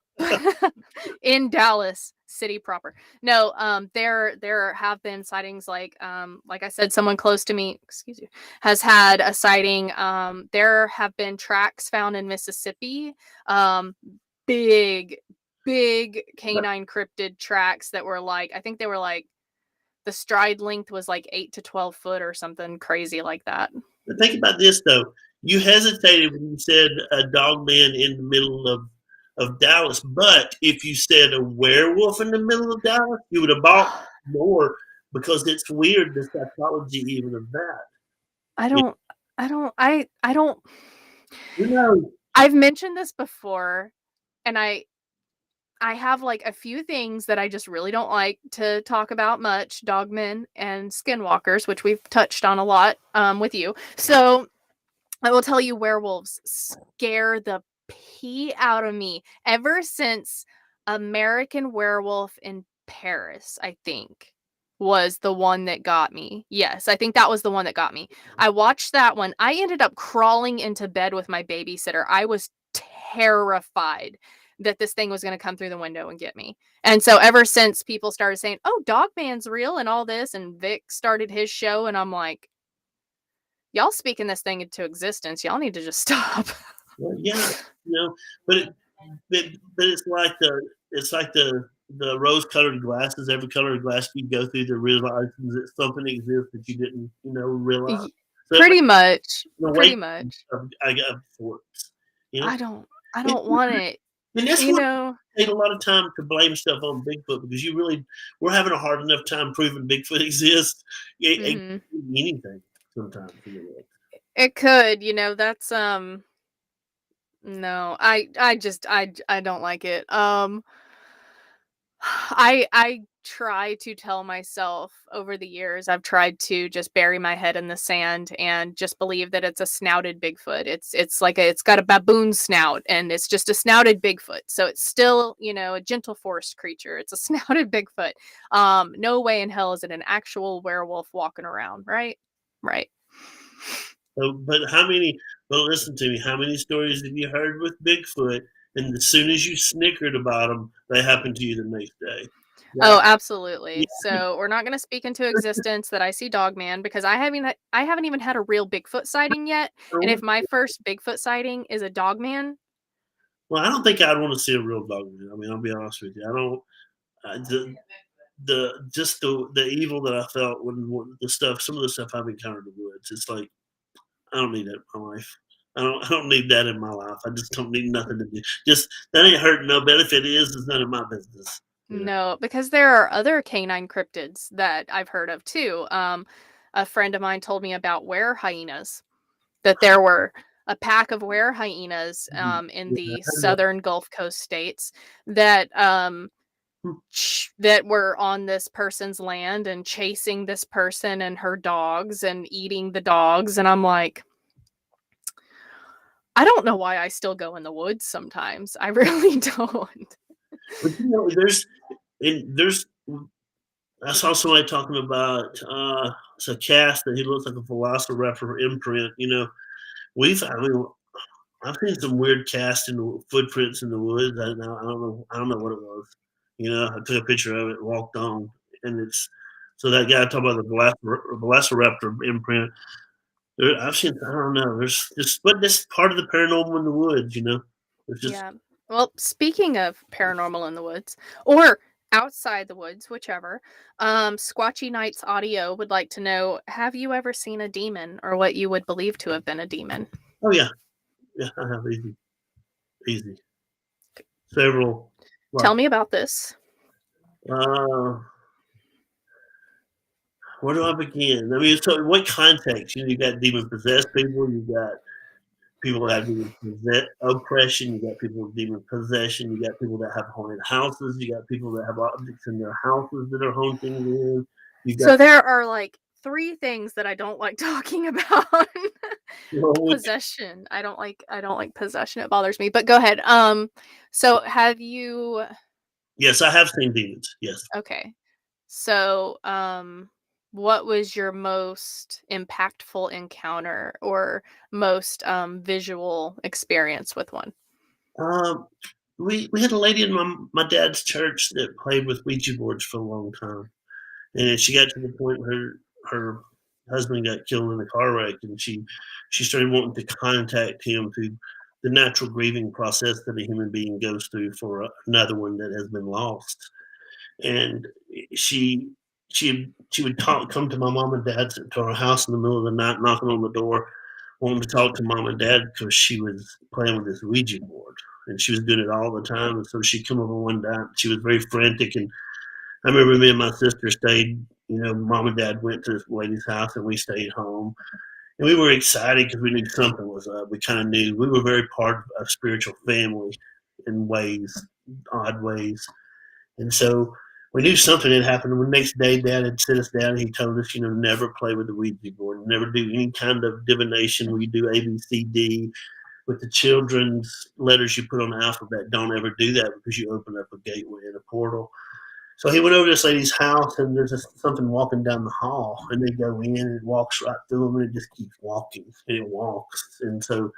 in Dallas city proper. No, there have been sightings like I said, someone close to me, excuse you, has had a sighting. There have been tracks found in Mississippi. Big big canine cryptid tracks that were like, I think they were like, the stride length was like 8 to 12 foot or something crazy like that. But think about this though. You hesitated when you said a dog man in the middle of Dallas, but if you said a werewolf in the middle of Dallas, you would have bought more because it's weird the psychology even of that. I You don't I don't know, I've mentioned this before, and I have like a few things that I just really don't like to talk about much, dogmen and skinwalkers, which we've touched on a lot with you. So I will tell you, werewolves scare the pee out of me ever since American Werewolf in Paris, I think, was the one that got me. Yes, I think that was the one that got me. I watched that one. I ended up crawling into bed with my babysitter. I was terrified that this thing was going to come through the window and get me. And so ever since people started saying, "Oh, Dogman's real," and all this, and Vic started his show, and I'm like, y'all speaking this thing into existence. Y'all need to just stop. well, yeah, but but it's like the rose colored glasses. Every color of glass you go through, the realizing that something exists that you didn't realize. So it Pretty much. makes an Pretty awakening much. I got forks. You know, I don't I and, don't want it. and that's You what know. take a lot of time to blame stuff on Bigfoot because we're having a hard enough time proving Bigfoot exists. It Mhm. could be anything sometimes. It could, that's no. I don't like it. I try to tell myself over the years, I've tried to just bury my head in the sand and just believe that it's a snouted Bigfoot. It's got a baboon snout and it's just a snouted Bigfoot. So it's still, a gentle forest creature. It's a snouted Bigfoot. No way in hell is it an actual werewolf walking around, right? Right. So, but how many? Well, listen to me. How many stories have you heard with Bigfoot? And as soon as you snickered about them, they happened to you the next day. Yeah, Oh, absolutely. yeah. So we're not going to speak into existence that I see Dogman because I haven't even had a real Bigfoot sighting yet. And if my first Bigfoot sighting is a Dogman, Well, I don't think I'd want to see a real dog. I mean, I'll be honest with you. I don't. The just the evil that I felt when the stuff, some of the stuff I've encountered in the woods. It's like I don't need that in my life. I don't need that in my life. I just don't need nothing to do. Just that ain't hurting no. But if it is, it's none of my business. You know? no, because there are other canine cryptids that I've heard of too. A friend of mine told me about were hyenas, that there were a pack of were hyenas in the Yeah, southern Gulf Coast states that that were on this person's land and chasing this person and her dogs and eating the dogs, and I'm like, I don't know why I still go in the woods sometimes. I really don't. but there's I saw somebody talking about it's a cast that he looks like a velociraptor imprint. I mean, I've seen some weird cast in the footprints in the woods. I don't know what it was. I took a picture of it, and walked on, and it's so that guy talking about the velociraptor imprint. I've seen. I don't know. There's just, but this part of the paranormal in the woods. It's just Yeah. Well, speaking of paranormal in the woods, or outside the woods, whichever. Squatchy Nights Audio would like to know, have you ever seen a demon or what you would believe to have been a demon? Oh yeah, yeah, I have easy, several. Like, Tell me about this. uh, where do I begin? I mean, so what context? You got demon possessed people. You got people that have demon oppression. You got people with demon possession. You got people that have haunted houses. You got people that have objects in their houses that are haunting them. You got So there are like three things that I don't like talking about. you Possession. I don't like possession. It bothers me. But go ahead. So have you yes, I have seen demons. Yes. okay. So what was your most impactful encounter or most visual experience with one? Um, we had a lady in my dad's church that played with Ouija boards for a long time, and she got to the point where her husband got killed in a car wreck, and she started wanting to contact him through the natural grieving process that a human being goes through for another one that has been lost. And she she would come to my mom and dad to our house in the middle of the night, knocking on the door, wanting to talk to mom and dad because she was playing with this Ouija board, and she was doing it all the time. And so she come over one night. She was very frantic, and I remember me and my sister stayed. Mom and dad went to this lady's house, and we stayed home. And we were excited because we knew something was up. We kind of knew we were very part of a spiritual family in ways, odd ways. And so we knew something had happened. And the next day, Dad had sit us down and he told us, never play with the Ouija board, never do any kind of divination where you do ABCD with the children's letters you put on the alphabet. Don't ever do that because you open up a gateway and a portal. So he went over to this lady's house, and there's something walking down the hall, and they go in, and it walks right through them, and it just keeps walking, and it walks. And so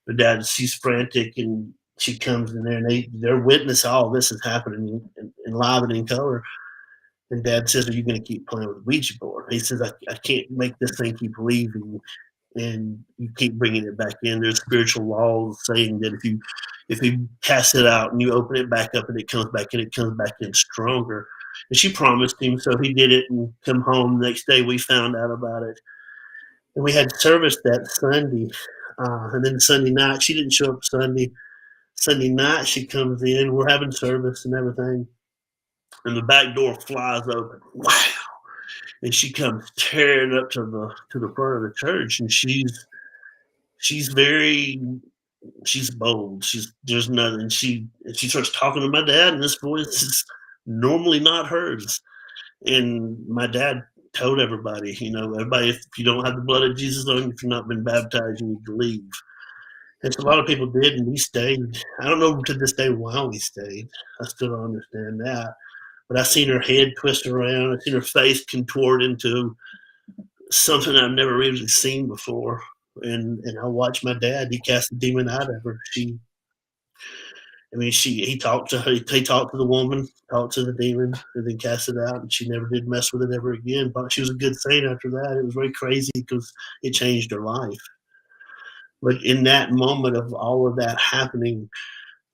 the dad, she's frantic, and she comes in there, and they're witness all this is happening in live and in color. And dad says, "Are you going to keep playing with the Ouija board?" He says, I can't make this thing keep leaving, and you keep bringing it back in. There's spiritual laws saying that if you cast it out and you open it back up and it comes back in, it comes back in stronger. And she promised him, so he did it and come home. The next day we found out about it. And we had service that Sunday. And then Sunday night, she didn't show up Sunday. Sunday night, she comes in. We're having service and everything. And the back door flies open. Wow. And she comes tearing up to the front of the church. And she's very she's bold. There's nothing. She starts talking to my dad, and this voice is normally not hers. And my dad told everybody, everybody, if you don't have the blood of Jesus on you, if you've not been baptized, you need to leave. And so a lot of people did, and we stayed. I don't know to this day why we stayed. I still don't understand that. But I seen her head twist around. I seen her face contort into something I've never really seen before. And I watched my dad. He cast the demon out of her. He talked to her. He talked to the woman, talked to the demon, and then cast it out. And she never did mess with it ever again. But she was a good saint after that. It was very crazy because it changed her life. But in that moment of all of that happening,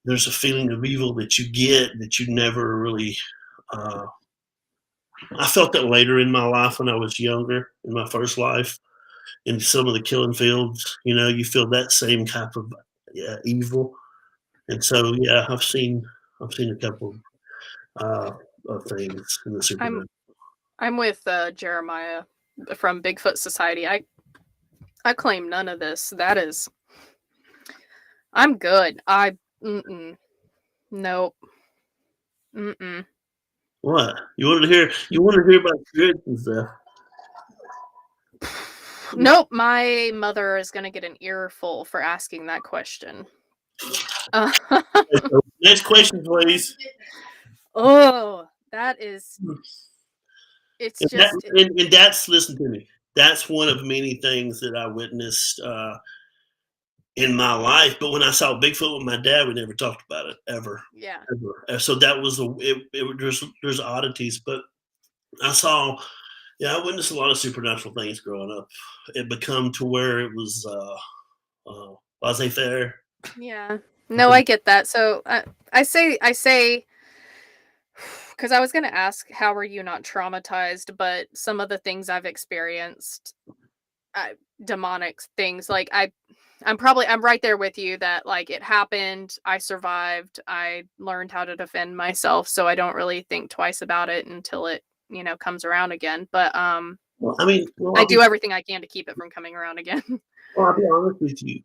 there's a feeling of evil that you get that you never really. I felt that later in my life when I was younger, in my first life, in some of the killing fields. You feel that same type of evil. And so, yeah, I've seen a couple of things in the I'm supernatural. I'm with Jeremiah from Bigfoot Society. I claim none of this. That is, I'm good. Nope. Mm-mm. What you wanted to hear? You wanted to hear about spirits and stuff. Nope. My mother is gonna get an earful for asking that question. Okay, so next question, please. Oh, that is. It's And, that, just. and that's listen to me. That's one of many things that I witnessed in my life. But when I saw Bigfoot with my dad, we never talked about it ever, Yeah. ever. So that was there's oddities, but I saw. Yeah, I witnessed a lot of supernatural things growing up. It become to where it was laissez-faire. Yeah. No, I get that. So I say, because I was gonna ask, how are you not traumatized? But some of the things I've experienced, I demonic things, like, I'm right there with you that, like, it happened, I survived, I learned how to defend myself, so I don't really think twice about it until it, comes around again, but, Well, I mean, well, I do everything I can to keep it from coming around again. I'll be honest with you.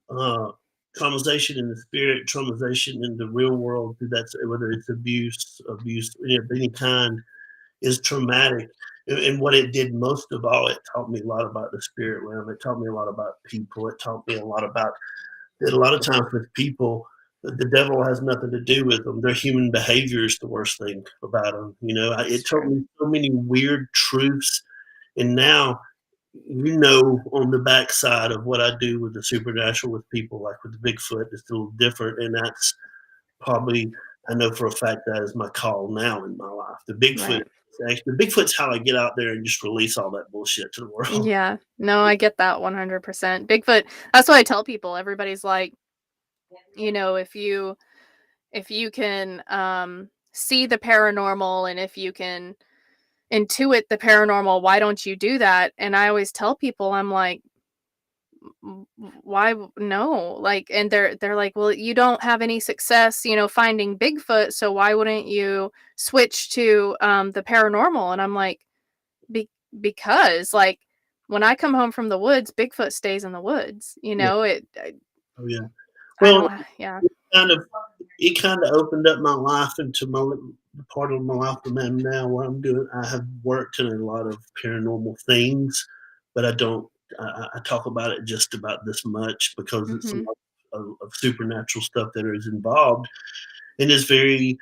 Traumatization in the spirit, traumatization in the real world, that's whether it's abuse of any kind, is traumatic. And what it did most of all, it taught me a lot about the spirit realm. It taught me a lot about people. It taught me a lot about that. A lot of times with people, the devil has nothing to do with them. Their human behavior is the worst thing about them. It That's taught true. me so many weird truths. And now, on the backside of what I do with the supernatural with people, like with the Bigfoot, it's a little different. And that's probably, I know for a fact that is my call now in my life. Right. The Bigfoot's how I get out there and just release all that bullshit to the world. Yeah. No, I get that 100%. Bigfoot, that's what I tell people. Everybody's like, if you can see the paranormal, and if you can intuit the paranormal, why don't you do that? And I always tell people, I'm like, why no? Like, and they're like, well, you don't have any success, finding Bigfoot, so why wouldn't you switch to the paranormal? And I'm like, be- because, like, when I come home from the woods, Bigfoot stays in the woods. Yeah. It Oh yeah. I Well, don't yeah. kind of it kind of opened up my life into the part of my life that I'm now where I have worked in a lot of paranormal things, but I don't I talk about it just about this much because it's a Mhm. lot of supernatural stuff that is involved, and it's very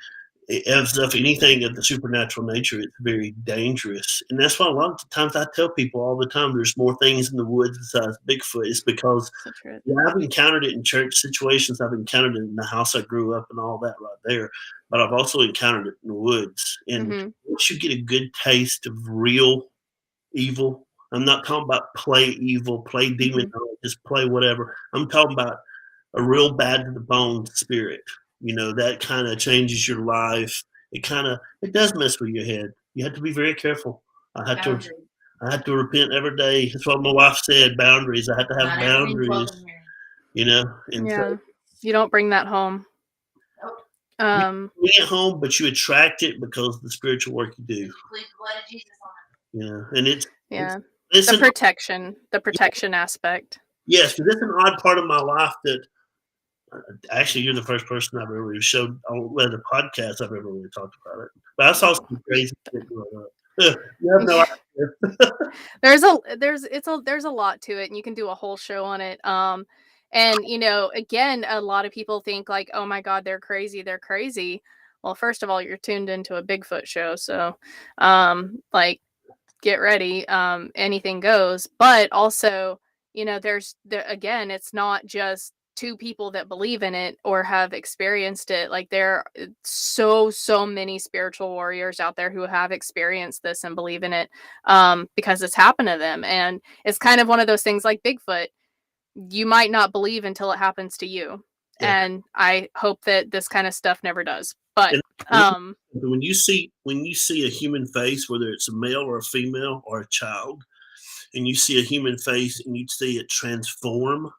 as of anything of the supernatural nature, it's very dangerous. And that's why a lot of times I tell people all the time there's more things in the woods besides Bigfoot. It's because So true. yeah, I've encountered it in church situations. I've encountered it in the house I grew up and all that right there. But I've also encountered it in the woods. And Mhm. once you get a good taste of real evil, I'm not talking about play evil, play demon, Mhm. just play whatever. I'm talking about a real bad to the bone spirit. That kind of changes your life. It does mess with your head. You have to be very careful. I had to I had to repent every day. That's what my wife said. Boundaries. I had to have boundaries. And so Yeah. You don't bring that home. you Um, bring it home, but you attract it because of the spiritual work you do. And it's yeah. it's The an protection, the protection aspect. yes, because it's an odd part of my life that actually you're the first person I've ever really showed on the podcast I've ever really talked about it. But I saw Oh. some crazy shit growing up. You have no idea. There's a lot to it, and you can do a whole show on it. And again, a lot of people think like, oh my god, they're crazy, they're crazy. Well, first of all, you're tuned into a Bigfoot show, so like, get ready, anything goes. But also, again, it's not just two people that believe in it or have experienced it. Like, there are so many spiritual warriors out there who have experienced this and believe in it, because it's happened to them. And it's kind of one of those things like Bigfoot. You might not believe until it happens to you. Yeah. And I hope that this kind of stuff never does. But And um when you see a human face, whether it's a male or a female or a child, and you see a human face and you see it transform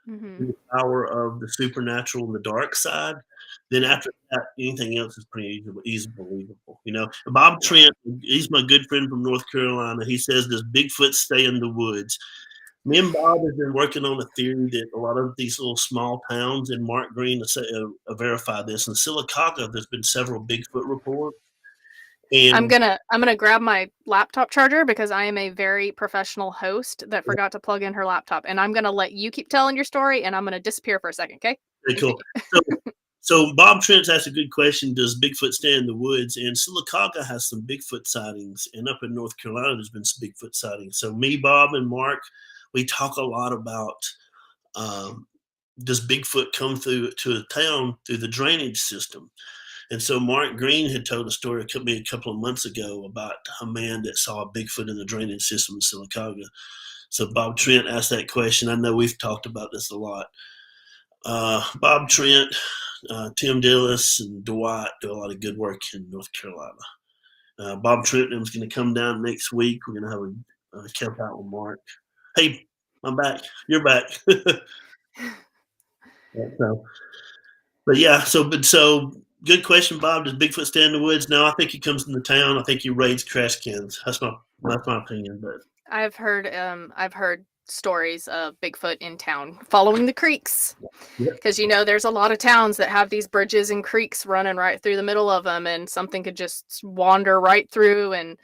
mhm, through the power of the supernatural and the dark side, then yeah, after that, anything else is pretty easy believable. Bob yeah. Trent, he's my good friend from North Carolina. He says, "Does Bigfoot stay in the woods?" Me and Bob have been working on a theory that a lot of these little small towns, and Mark Green to say, verify this. In Silicaca, there's been several Bigfoot reports, I'm and gonna I'm gonna grab my laptop charger because I am a very professional host that forgot to plug in her laptop, and I'm gonna let you keep telling your story, and I'm gonna disappear for a second, okay? pretty cool. Continue. So, so Bob Trent asked a good question: does Bigfoot stay in the woods? And Silicaca has some Bigfoot sightings, and up in North Carolina, there's been some Bigfoot sightings. So me, Bob, and Mark, we talk a lot about um, does Bigfoot come through to a town through the drainage system? And so Mark Green had told a story a couple of months ago about a man that saw a Bigfoot in the drainage system in Silicaca. So Bob Trent asked that question. I know we've talked about this a lot. Bob Trent, Tim Dillis, and Dwight do a lot of good work in North Carolina. Bob Trenton's going to come down next week. We're going to have a camp out with Mark. Hey, I'm back. You're back. so, but yeah, so good question, Bob. Does Bigfoot stay in the woods? No, I think he comes into town. I think he raids trash cans. That's my opinion. But I've heard stories of Bigfoot in town following the creeks. Because there's a lot of towns that have these bridges and creeks running right through the middle of them, and something could just wander right through and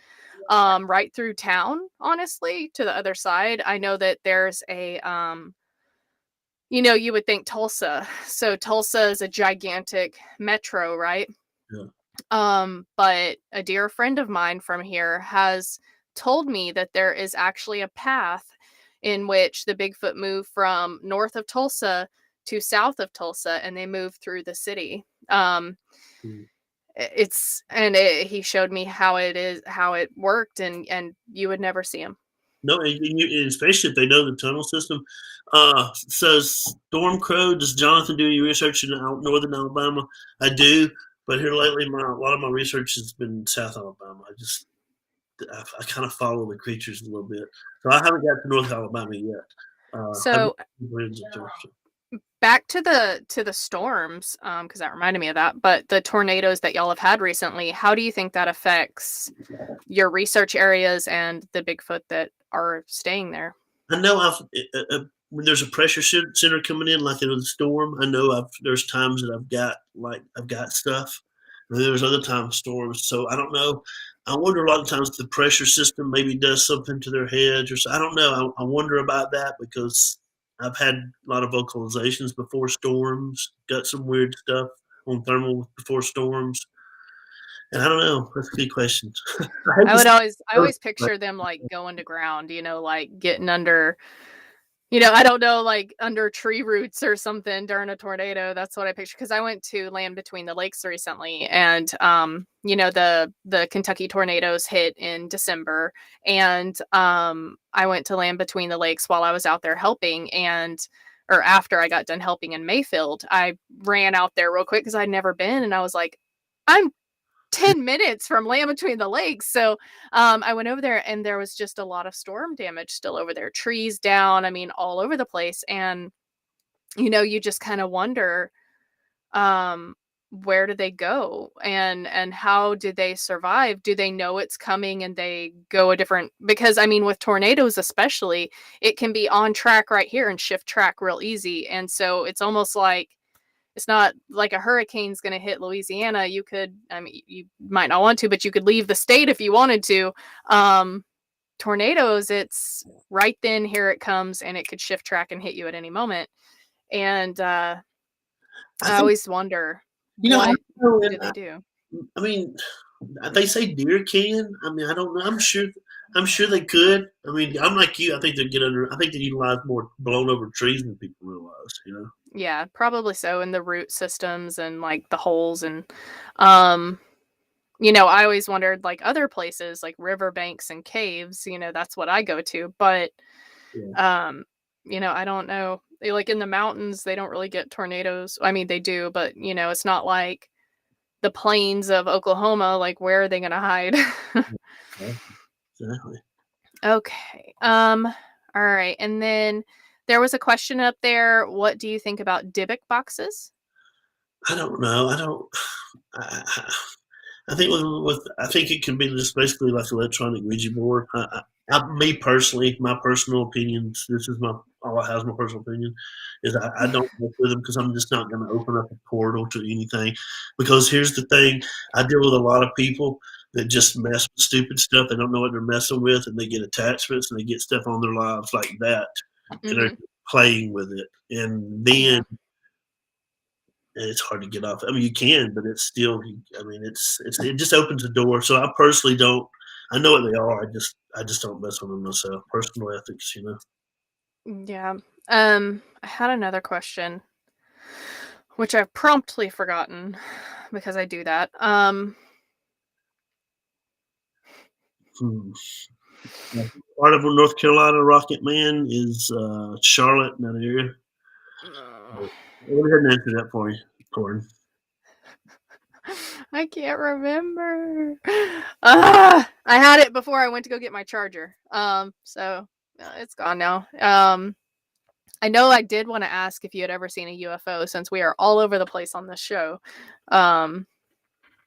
right through town, honestly, to the other side. I know that there's a you would think Tulsa. So Tulsa is a gigantic metro, right? yeah. But a dear friend of mine from here has told me that there is actually a path in which the Bigfoot move from north of Tulsa to south of Tulsa, and they move through the city. He showed me how it worked, and you would never see him. No, and especially if they know the tunnel system. So Storm Crow, does Jonathan do any research in northern Alabama? I do, but here lately, a lot of my research has been South Alabama. I kind of follow the creatures a little bit, so I haven't got to North Alabama yet. So back to the storms, because that reminded me of that. But the tornadoes that y'all have had recently, how do you think that affects your research areas and the Bigfoot that are staying there? I know when there's a pressure center coming in, like in a storm. I know there's times that I've got stuff, and there's other times storms. So I don't know. I wonder a lot of times if the pressure system maybe does something to their heads, or so. I don't know. I wonder about that because I've had a lot of vocalizations before storms. Got some weird stuff on thermal before storms. And I don't know. That's a good question. I always picture them like going to ground, like getting under, I don't know, like under tree roots or something during a tornado. That's what I picture. Because I went to Land Between the Lakes recently, and the Kentucky tornadoes hit in December, and I went to Land Between the Lakes while I was out there helping, or after I got done helping in Mayfield, I ran out there real quick because I'd never been, and I was like, I'm 10 minutes from Land Between the Lakes. So I went over there, and there was just a lot of storm damage still over there. Trees down, I mean, all over the place. And, you just kind of wonder, where do they go? And how do they survive? Do they know it's coming and they go a different, because I mean, with tornadoes, especially, it can be on track right here and shift track real easy. And so it's almost like, it's not like a hurricane's going to hit Louisiana. You might not want to, but you could leave the state if you wanted to. Tornadoes, it's right then, here it comes, and it could shift track and hit you at any moment. And I always wonder, what do they do? I mean, they say deer can. I mean, I don't know. I'm sure they could. I mean, I'm like you. I think they utilize more blown over trees than people realize. Yeah, probably so. In the root systems and like the holes, and I always wondered, like, other places like riverbanks and caves, that's what I go to. But I don't know. Like in the mountains, they don't really get tornadoes. I mean, they do, but it's not like the plains of Oklahoma. Like, where are they gonna hide? Exactly. Okay. All right. And then there was a question up there. What do you think about Dybbuk boxes? I don't know. I think I think it can be just basically like electronic Ouija board. Me personally, my personal opinion. This is all I have. My personal opinion is I don't mess with them because I'm just not going to open up a portal to anything. Because here's the thing: I deal with a lot of people that just mess with stupid stuff. They don't know what they're messing with, and they get attachments and they get stuff on their lives like that, and they're playing with it, and then. And it's hard to get off. I mean, you can, but it's still. I mean, it just opens the door. So I personally don't. I know what they are. I just don't mess with them myself. Personal ethics, Yeah. I had another question, which I've promptly forgotten because I do that. Part of North Carolina, Rocket Man is Charlotte in that area. No. Go ahead and answer that for you, Gordon. I can't remember. I had it before I went to go get my charger. So it's gone now. I know I did want to ask if you had ever seen a UFO since we are all over the place on this show. Um,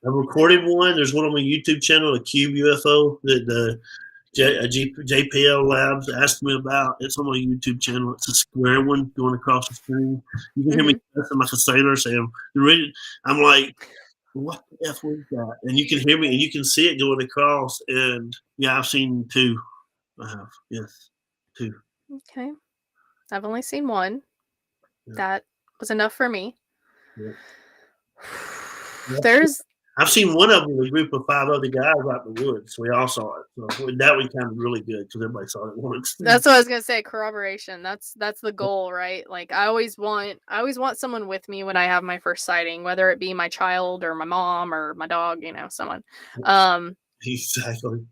I recorded one. There's one on my YouTube channel, a Cube UFO that JPL Labs asked me about. It's on my YouTube channel. It's a square one going across the screen. You can hear me cussing like a sailor saying, "You ready?" I'm like, "What the F was that?" And you can hear me and you can see it going across. And yeah, I've seen two. I have, yes, two. Okay. I've only seen one. Yeah. That was enough for me. Yeah. There's I've seen one of them with a group of 5 other guys out in the woods. We all saw it. So that was kind of really good because everybody saw it at once. That's what I was gonna say. Corroboration. That's the goal, right? Like I always want someone with me when I have my first sighting, whether it be my child or my mom or my dog. Someone. Exactly.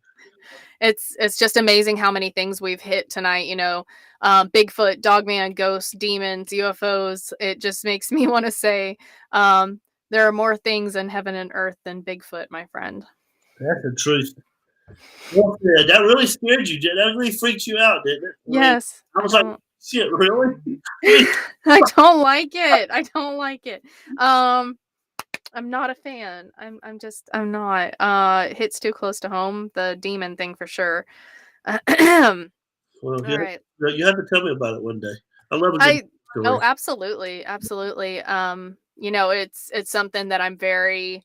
It's just amazing how many things we've hit tonight. Bigfoot, Dogman, ghosts, demons, UFOs. It just makes me want to say, there are more things in heaven and earth than Bigfoot, my friend. That's the truth. Well, yeah, that really scared you. That really freaked you out, didn't it? Yes. I was like, shit, really? I don't like it. I don't like it. I'm not a fan. I'm not. It hits too close to home. The demon thing for sure. Well, All right. You have to tell me about it one day. I love a good story. Oh, absolutely. Absolutely. It's something that I'm very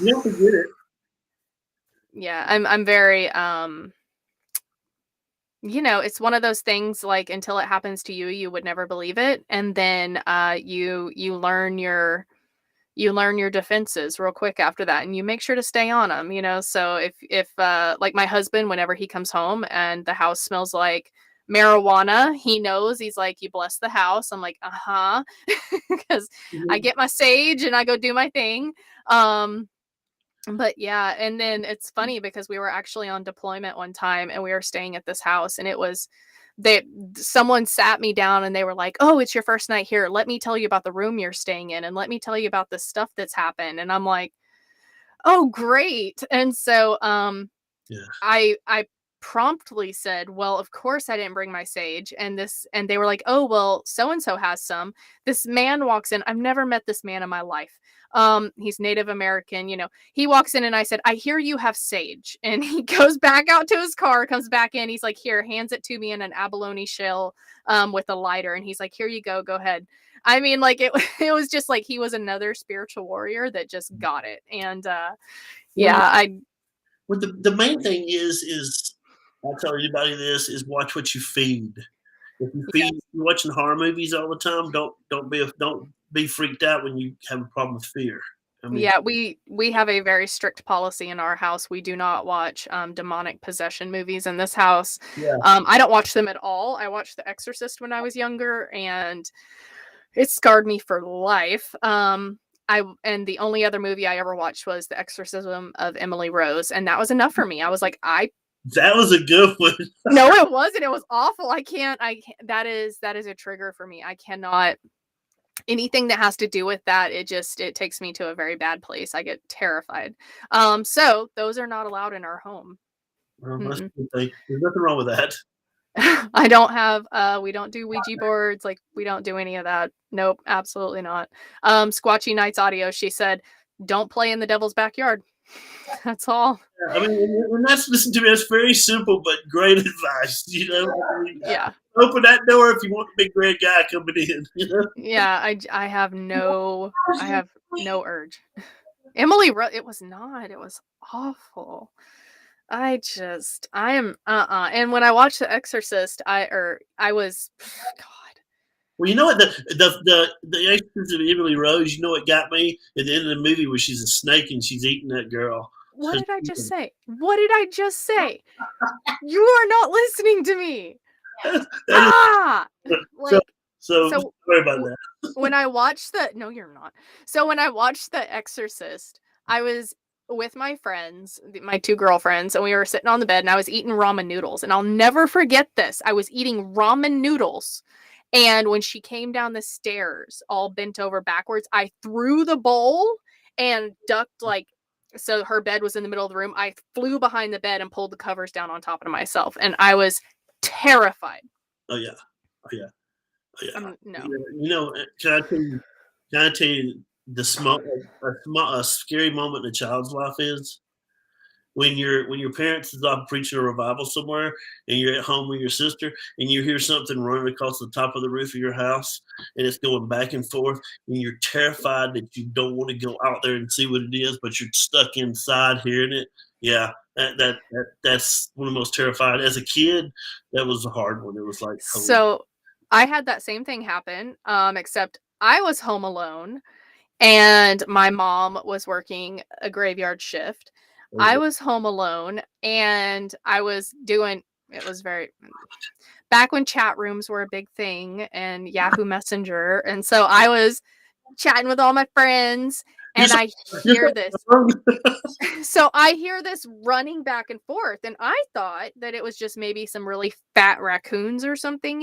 You don't forget it. Yeah, I'm very it's one of those things like until it happens to you, you would never believe it. And then you learn your defenses real quick after that, and you make sure to stay on them. So if like my husband, whenever he comes home and the house smells like marijuana, he knows. He's like, you bless the house. I'm like, uh-huh. Because I get my sage and I go do my thing. But yeah, and then it's funny because we were actually on deployment one time and we were staying at this house, and it was someone sat me down and they were like, "Oh, it's your first night here. Let me tell you about the room you're staying in and let me tell you about the stuff that's happened." And I'm like, "Oh, great." And so Yeah. I promptly said, "Well, of course I didn't bring my sage." And they were like, "Oh, well, so and so has some." This man walks in. I've never met this man in my life. He's Native American. He walks in and I said, "I hear you have sage." And he goes back out to his car, comes back in. He's like, "Here," hands it to me in an abalone shell with a lighter, and he's like, "Here you go ahead." I mean, like it was just like he was another spiritual warrior that just got it. And Well, the main thing is I tell anybody this is watch what you feed. If you're watching horror movies all the time, don't be freaked out when you have a problem with fear. Yeah, we have a very strict policy in our house. We do not watch demonic possession movies in this house. Yeah. I don't watch them at all. I watched The Exorcist when I was younger, and it scarred me for life. And the only other movie I ever watched was The Exorcism of Emily Rose, and that was enough for me. I was like, that was a good one. No, it wasn't. It was awful. I can't. That is a trigger for me. I cannot. Anything that has to do with that, it takes me to a very bad place. I get terrified. So those are not allowed in our home. Well, that's a good thing. There's nothing wrong with that. I don't have we don't do Ouija boards, like we don't do any of that. Nope, absolutely not. Squatchy Nights Audio, she said, "Don't play in the devil's backyard." That's all. Yeah, I mean, when listen to me, that's very simple but great advice. Yeah. Open that door if you want the big red guy coming in. Yeah, I have no urge. Emily wrote, it was not. It was awful. I am and when I watched The Exorcist, I was God. Well, you know what the Exorcist of Emily Rose, you know what got me at the end of the movie where she's a snake and she's eating that girl. What did I just say? What did I just say? You are not listening to me. So sorry about that. When I watched no, you're not. So when I watched The Exorcist, I was with my friends, my 2 girlfriends, and we were sitting on the bed and I was eating ramen noodles. And I'll never forget this. I was eating ramen noodles. And when she came down the stairs, all bent over backwards, I threw the bowl and ducked so her bed was in the middle of the room. I flew behind the bed and pulled the covers down on top of myself, and I was terrified. Oh yeah, oh yeah, oh yeah. No. Can I tell you? Can I tell you a scary moment in a child's life is when your parents is off preaching a revival somewhere and you're at home with your sister and you hear something running across the top of the roof of your house and it's going back and forth and you're terrified that you don't want to go out there and see what it is, but you're stuck inside hearing it. Yeah, that's one of the most terrified. As a kid, that was a hard one. It was like, so I had that same thing happen, except I was home alone and my mom was working a graveyard shift. I was home alone and I was doing, it was very, back when chat rooms were a big thing and Yahoo Messenger. And so I was chatting with all my friends and I hear this. So I hear this running back and forth, and I thought that it was just maybe some really fat raccoons or something,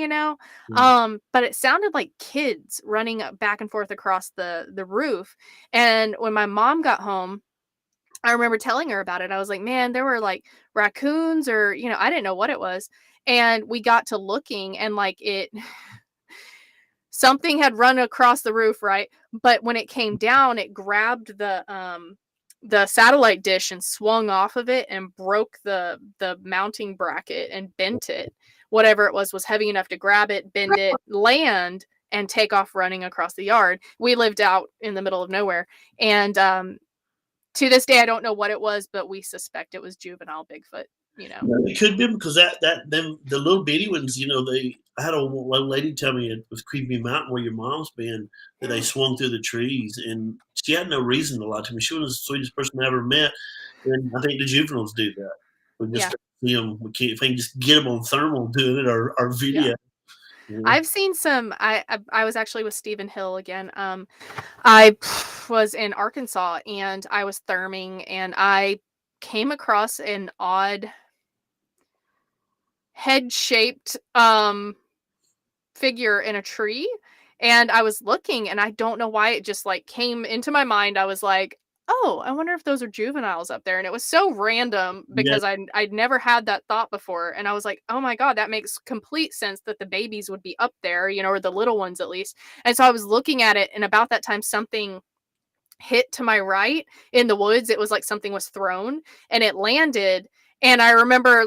but it sounded like kids running back and forth across the roof. And when my mom got home, I remember telling her about it. I was like, man, there were like raccoons or, I didn't know what it was. And we got to looking and something had run across the roof, right? But when it came down, it grabbed the satellite dish and swung off of it and broke the mounting bracket and bent it. Whatever it was heavy enough to grab it, bend it, land, and take off running across the yard. We lived out in the middle of nowhere. And to this day, I don't know what it was, but we suspect it was juvenile Bigfoot. It could be because the little bitty ones, I had a lady tell me it was Creepy Mountain where your mom's been, that they swung through the trees, and she had no reason to lie to me. She was the sweetest person I ever met, and I think the juveniles do that. We just see them. We can't. If we can just get them on thermal doing it or video. Yeah. I've seen some. I was actually with Stephen Hill again. I was in Arkansas and I was therming and I came across an odd head-shaped figure in a tree, and I was looking and I don't know why it just came into my mind. I was like, oh, I wonder if those are juveniles up there. And it was so random because I'd never had that thought before. And I was like, oh my God, that makes complete sense that the babies would be up there, or the little ones at least. And so I was looking at it, and about that time something hit to my right in the woods. It was like something was thrown and it landed. And I remember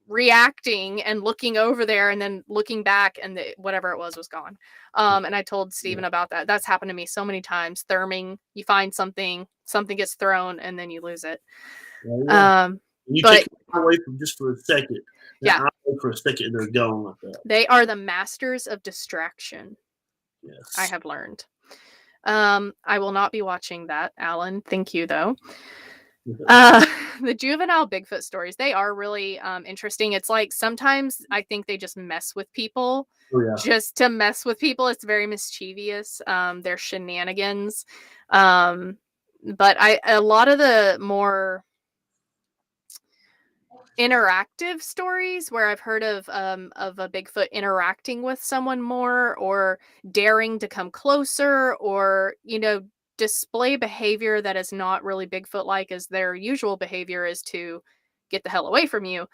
reacting and looking over there and then looking back, and whatever it was gone. And I told Steven about that. That's happened to me so many times. Therming, you find something gets thrown and then you lose it. You take it away from just for a second. Yeah. For a second, they're gone like that. They are the masters of distraction. Yes. I have learned. I will not be watching that, Alan. Thank you, though. The juvenile Bigfoot stories, they are really interesting. It's like sometimes I think they just mess with people just to mess with people. It's very mischievous. They're shenanigans. But a lot of the more interactive stories where I've heard of a Bigfoot interacting with someone more or daring to come closer or, display behavior that is not really Bigfoot like, as their usual behavior is to get the hell away from you.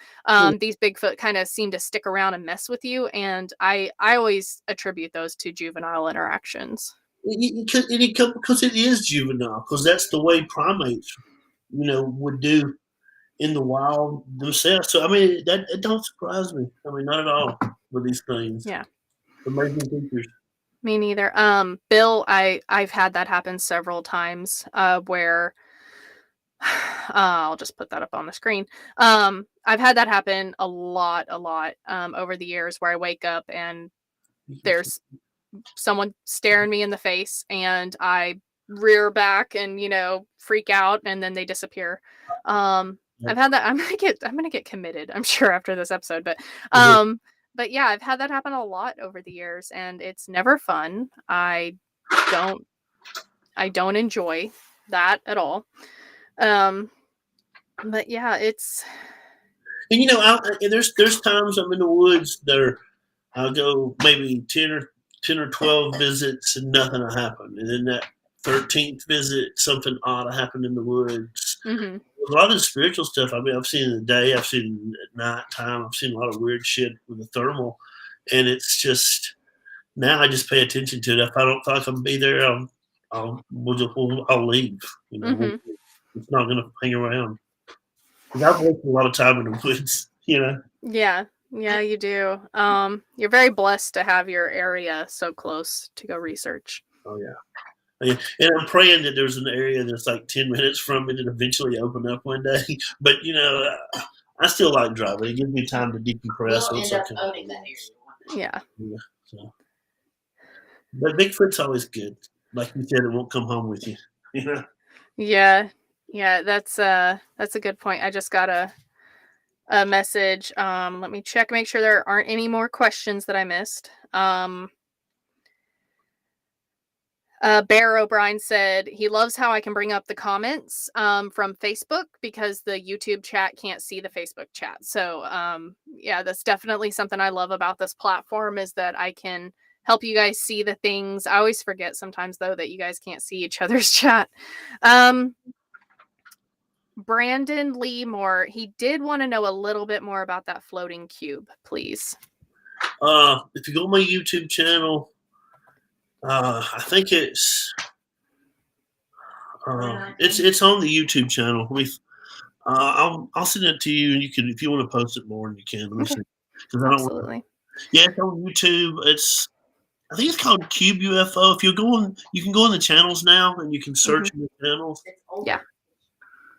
These Bigfoot kind of seem to stick around and mess with you. And I always attribute those to juvenile interactions. Because it is juvenile, because that's the way primates, would do in the wild themselves. So, I mean, it don't surprise me. I mean, not at all with these things. Yeah. Amazing creatures. Me neither. Bill, I've had that happen several times, where I'll just put that up on the screen. I've had that happen a lot, over the years where I wake up and there's someone staring me in the face and I rear back and, freak out and then they disappear. I've had that. I'm gonna get committed, I'm sure, after this episode, but yeah, I've had that happen a lot over the years and it's never fun. I don't enjoy that at all. But yeah, it's. And there's times I'm in the woods there. I'll go maybe 10 or 12 visits and nothing will happen. And then that 13th visit, something odd happened in the woods. Mm-hmm. A lot of the spiritual stuff, I mean, I've seen in the day, I've seen at nighttime, I've seen a lot of weird shit with the thermal, and it's just now I just pay attention to it. If I don't think I'm gonna be there, I'll leave. You know, Mm-hmm. it's not gonna hang around. 'Cause I've wasted a lot of time in the woods. You know. Yeah. Yeah, you do. You're very blessed to have your area so close to go research. Oh yeah. Yeah, and I'm praying that there's an area that's like 10 minutes from it and eventually open up one day. But you know, I still like driving. It gives me time to decompress. We'll end up owning that area. Yeah. Yeah, so. But Bigfoot's always good. Like you said, it won't come home with you. You know? Yeah. Yeah, that's a good point. I just got a message. Let me check, make sure there aren't any more questions that I missed. Bear O'Brien said he loves how I can bring up the comments from Facebook because the YouTube chat can't see the Facebook chat. So yeah, that's definitely something I love about this platform is that I can help you guys see the things. I always forget sometimes though that you guys can't see each other's chat. Brandon Lee Moore, he did want to know a little bit more about that floating cube, please. If you go on my YouTube channel, I think it's on the YouTube channel. I'll send it to you, and you can, if you want to post it more, you can. Let me see, because I don't. Absolutely. Yeah, it's on YouTube. I think it's called Cube UFO. If you can go on the channels now, and you can search in the channels. Yeah.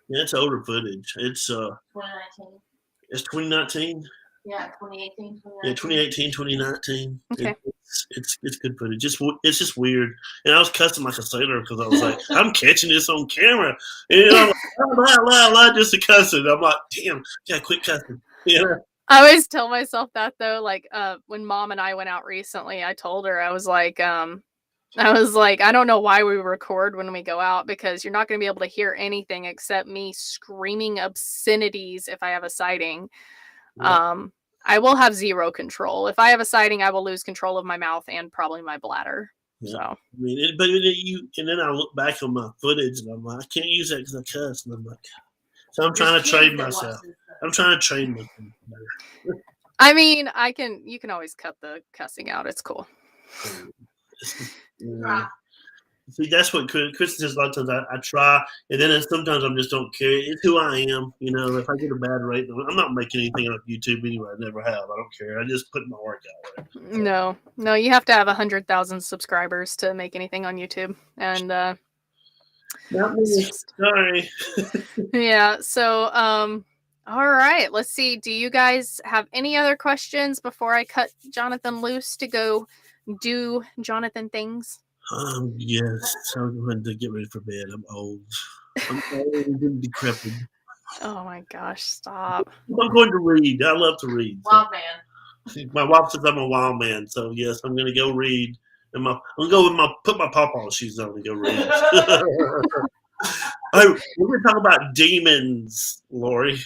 Yeah, it's older footage. It's 2019. It's 2019. Yeah, 2018, 2019. Yeah, 2018, 2019. Okay. It's good footage. It's just weird. And I was cussing like a sailor because I was like, I'm catching this on camera. And I'm like, just a cussing. I'm like, damn, yeah, quit cussing. Yeah. I always tell myself that though, like when Mom and I went out recently, I told her, I was like, I don't know why we record when we go out because you're not going to be able to hear anything except me screaming obscenities if I have a sighting. Yeah. I will have zero control. If I have a sighting, I will lose control of my mouth and probably my bladder. Yeah. So, I mean, and then I look back on my footage and I'm like, I can't use that because I cuss. And I'm like, so I'm trying to train myself. I'm trying to train myself better. I mean, you can always cut the cussing out. It's cool. Yeah. See, that's what Chris says a lot of times. I try, and then sometimes I just don't care. It's who I am. You know, if I get a bad rate, I'm not making anything on YouTube anyway. I never have. I don't care. I just put my work out there. So. No, you have to have 100,000 subscribers to make anything on YouTube, and not me. Sorry. Yeah. So, all right. Let's see. Do you guys have any other questions before I cut Jonathan loose to go do Jonathan things? Yes. I'm going to get ready for bed. I'm old. I'm old and decrepit. Oh my gosh! Stop. I'm going to read. I love to read. Wild man. My wife says I'm a wild man, so yes, I'm going to go read. And I'm going to go put my pawpaw shoes on and go read. Oh, we're going to talk about demons, Lori.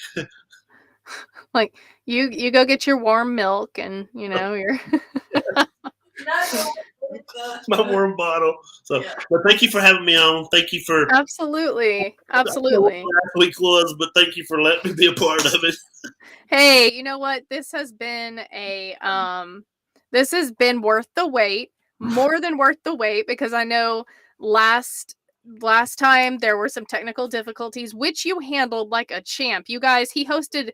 Like you go get your warm milk and your my warm bottle. So, but thank you for having me on. Thank you for absolutely. I don't know what last week was, but thank you for letting me be a part of it. Hey, you know what? This has been worth the wait, more than worth the wait, because I know last time there were some technical difficulties which you handled like a champ. You guys, he hosted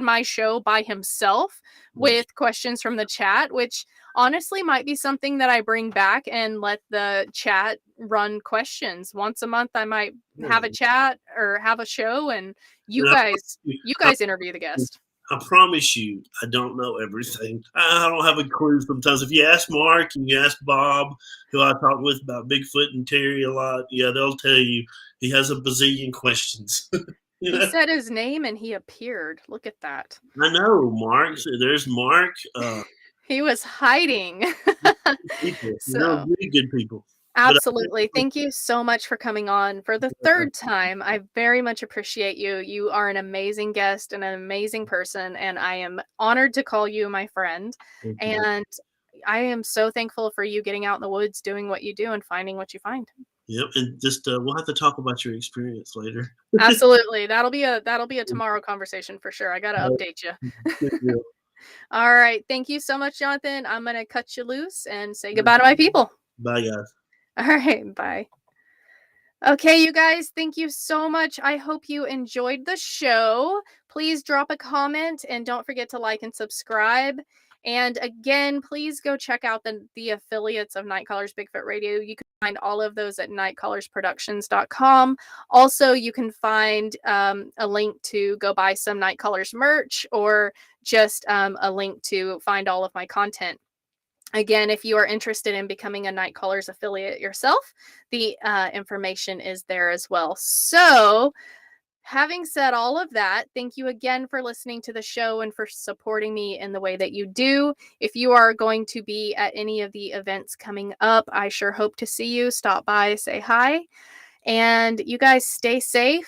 my show by himself with questions from the chat, which honestly might be something that I bring back and let the chat run questions once a month. I might have a chat or have a show and you guys interview the guest. I promise you, I don't know everything. I don't have a clue sometimes. If you ask Mark and you ask Bob, who I talk with about Bigfoot and Terry a lot, yeah, they'll tell you he has a bazillion questions. You know? He said his name and he appeared. Look at that. I know, Mark. There's Mark. He was hiding. People. So, really good people. Absolutely. Thank you so much for coming on for the third time. I very much appreciate you. You are an amazing guest and an amazing person, and I am honored to call you my friend. And I am so thankful for you getting out in the woods, doing what you do, and finding what you find. Yep, and just we'll have to talk about your experience later. Absolutely. That'll be a tomorrow conversation for sure. I got to update you. Good deal. All right. Thank you so much, Jonathan. I'm going to cut you loose and say goodbye to my people. Bye, guys. All right. Bye. Okay, you guys, thank you so much. I hope you enjoyed the show. Please drop a comment and don't forget to like and subscribe. And again, please go check out the affiliates of Night Callers Bigfoot Radio. You can find all of those at nightcallersproductions.com. Also, you can find a link to go buy some Night Callers merch, or just a link to find all of my content. Again, if you are interested in becoming a Night Callers affiliate yourself, the information is there as well. So, having said all of that, thank you again for listening to the show and for supporting me in the way that you do. If you are going to be at any of the events coming up, I sure hope to see you. Stop by, say hi. And you guys stay safe,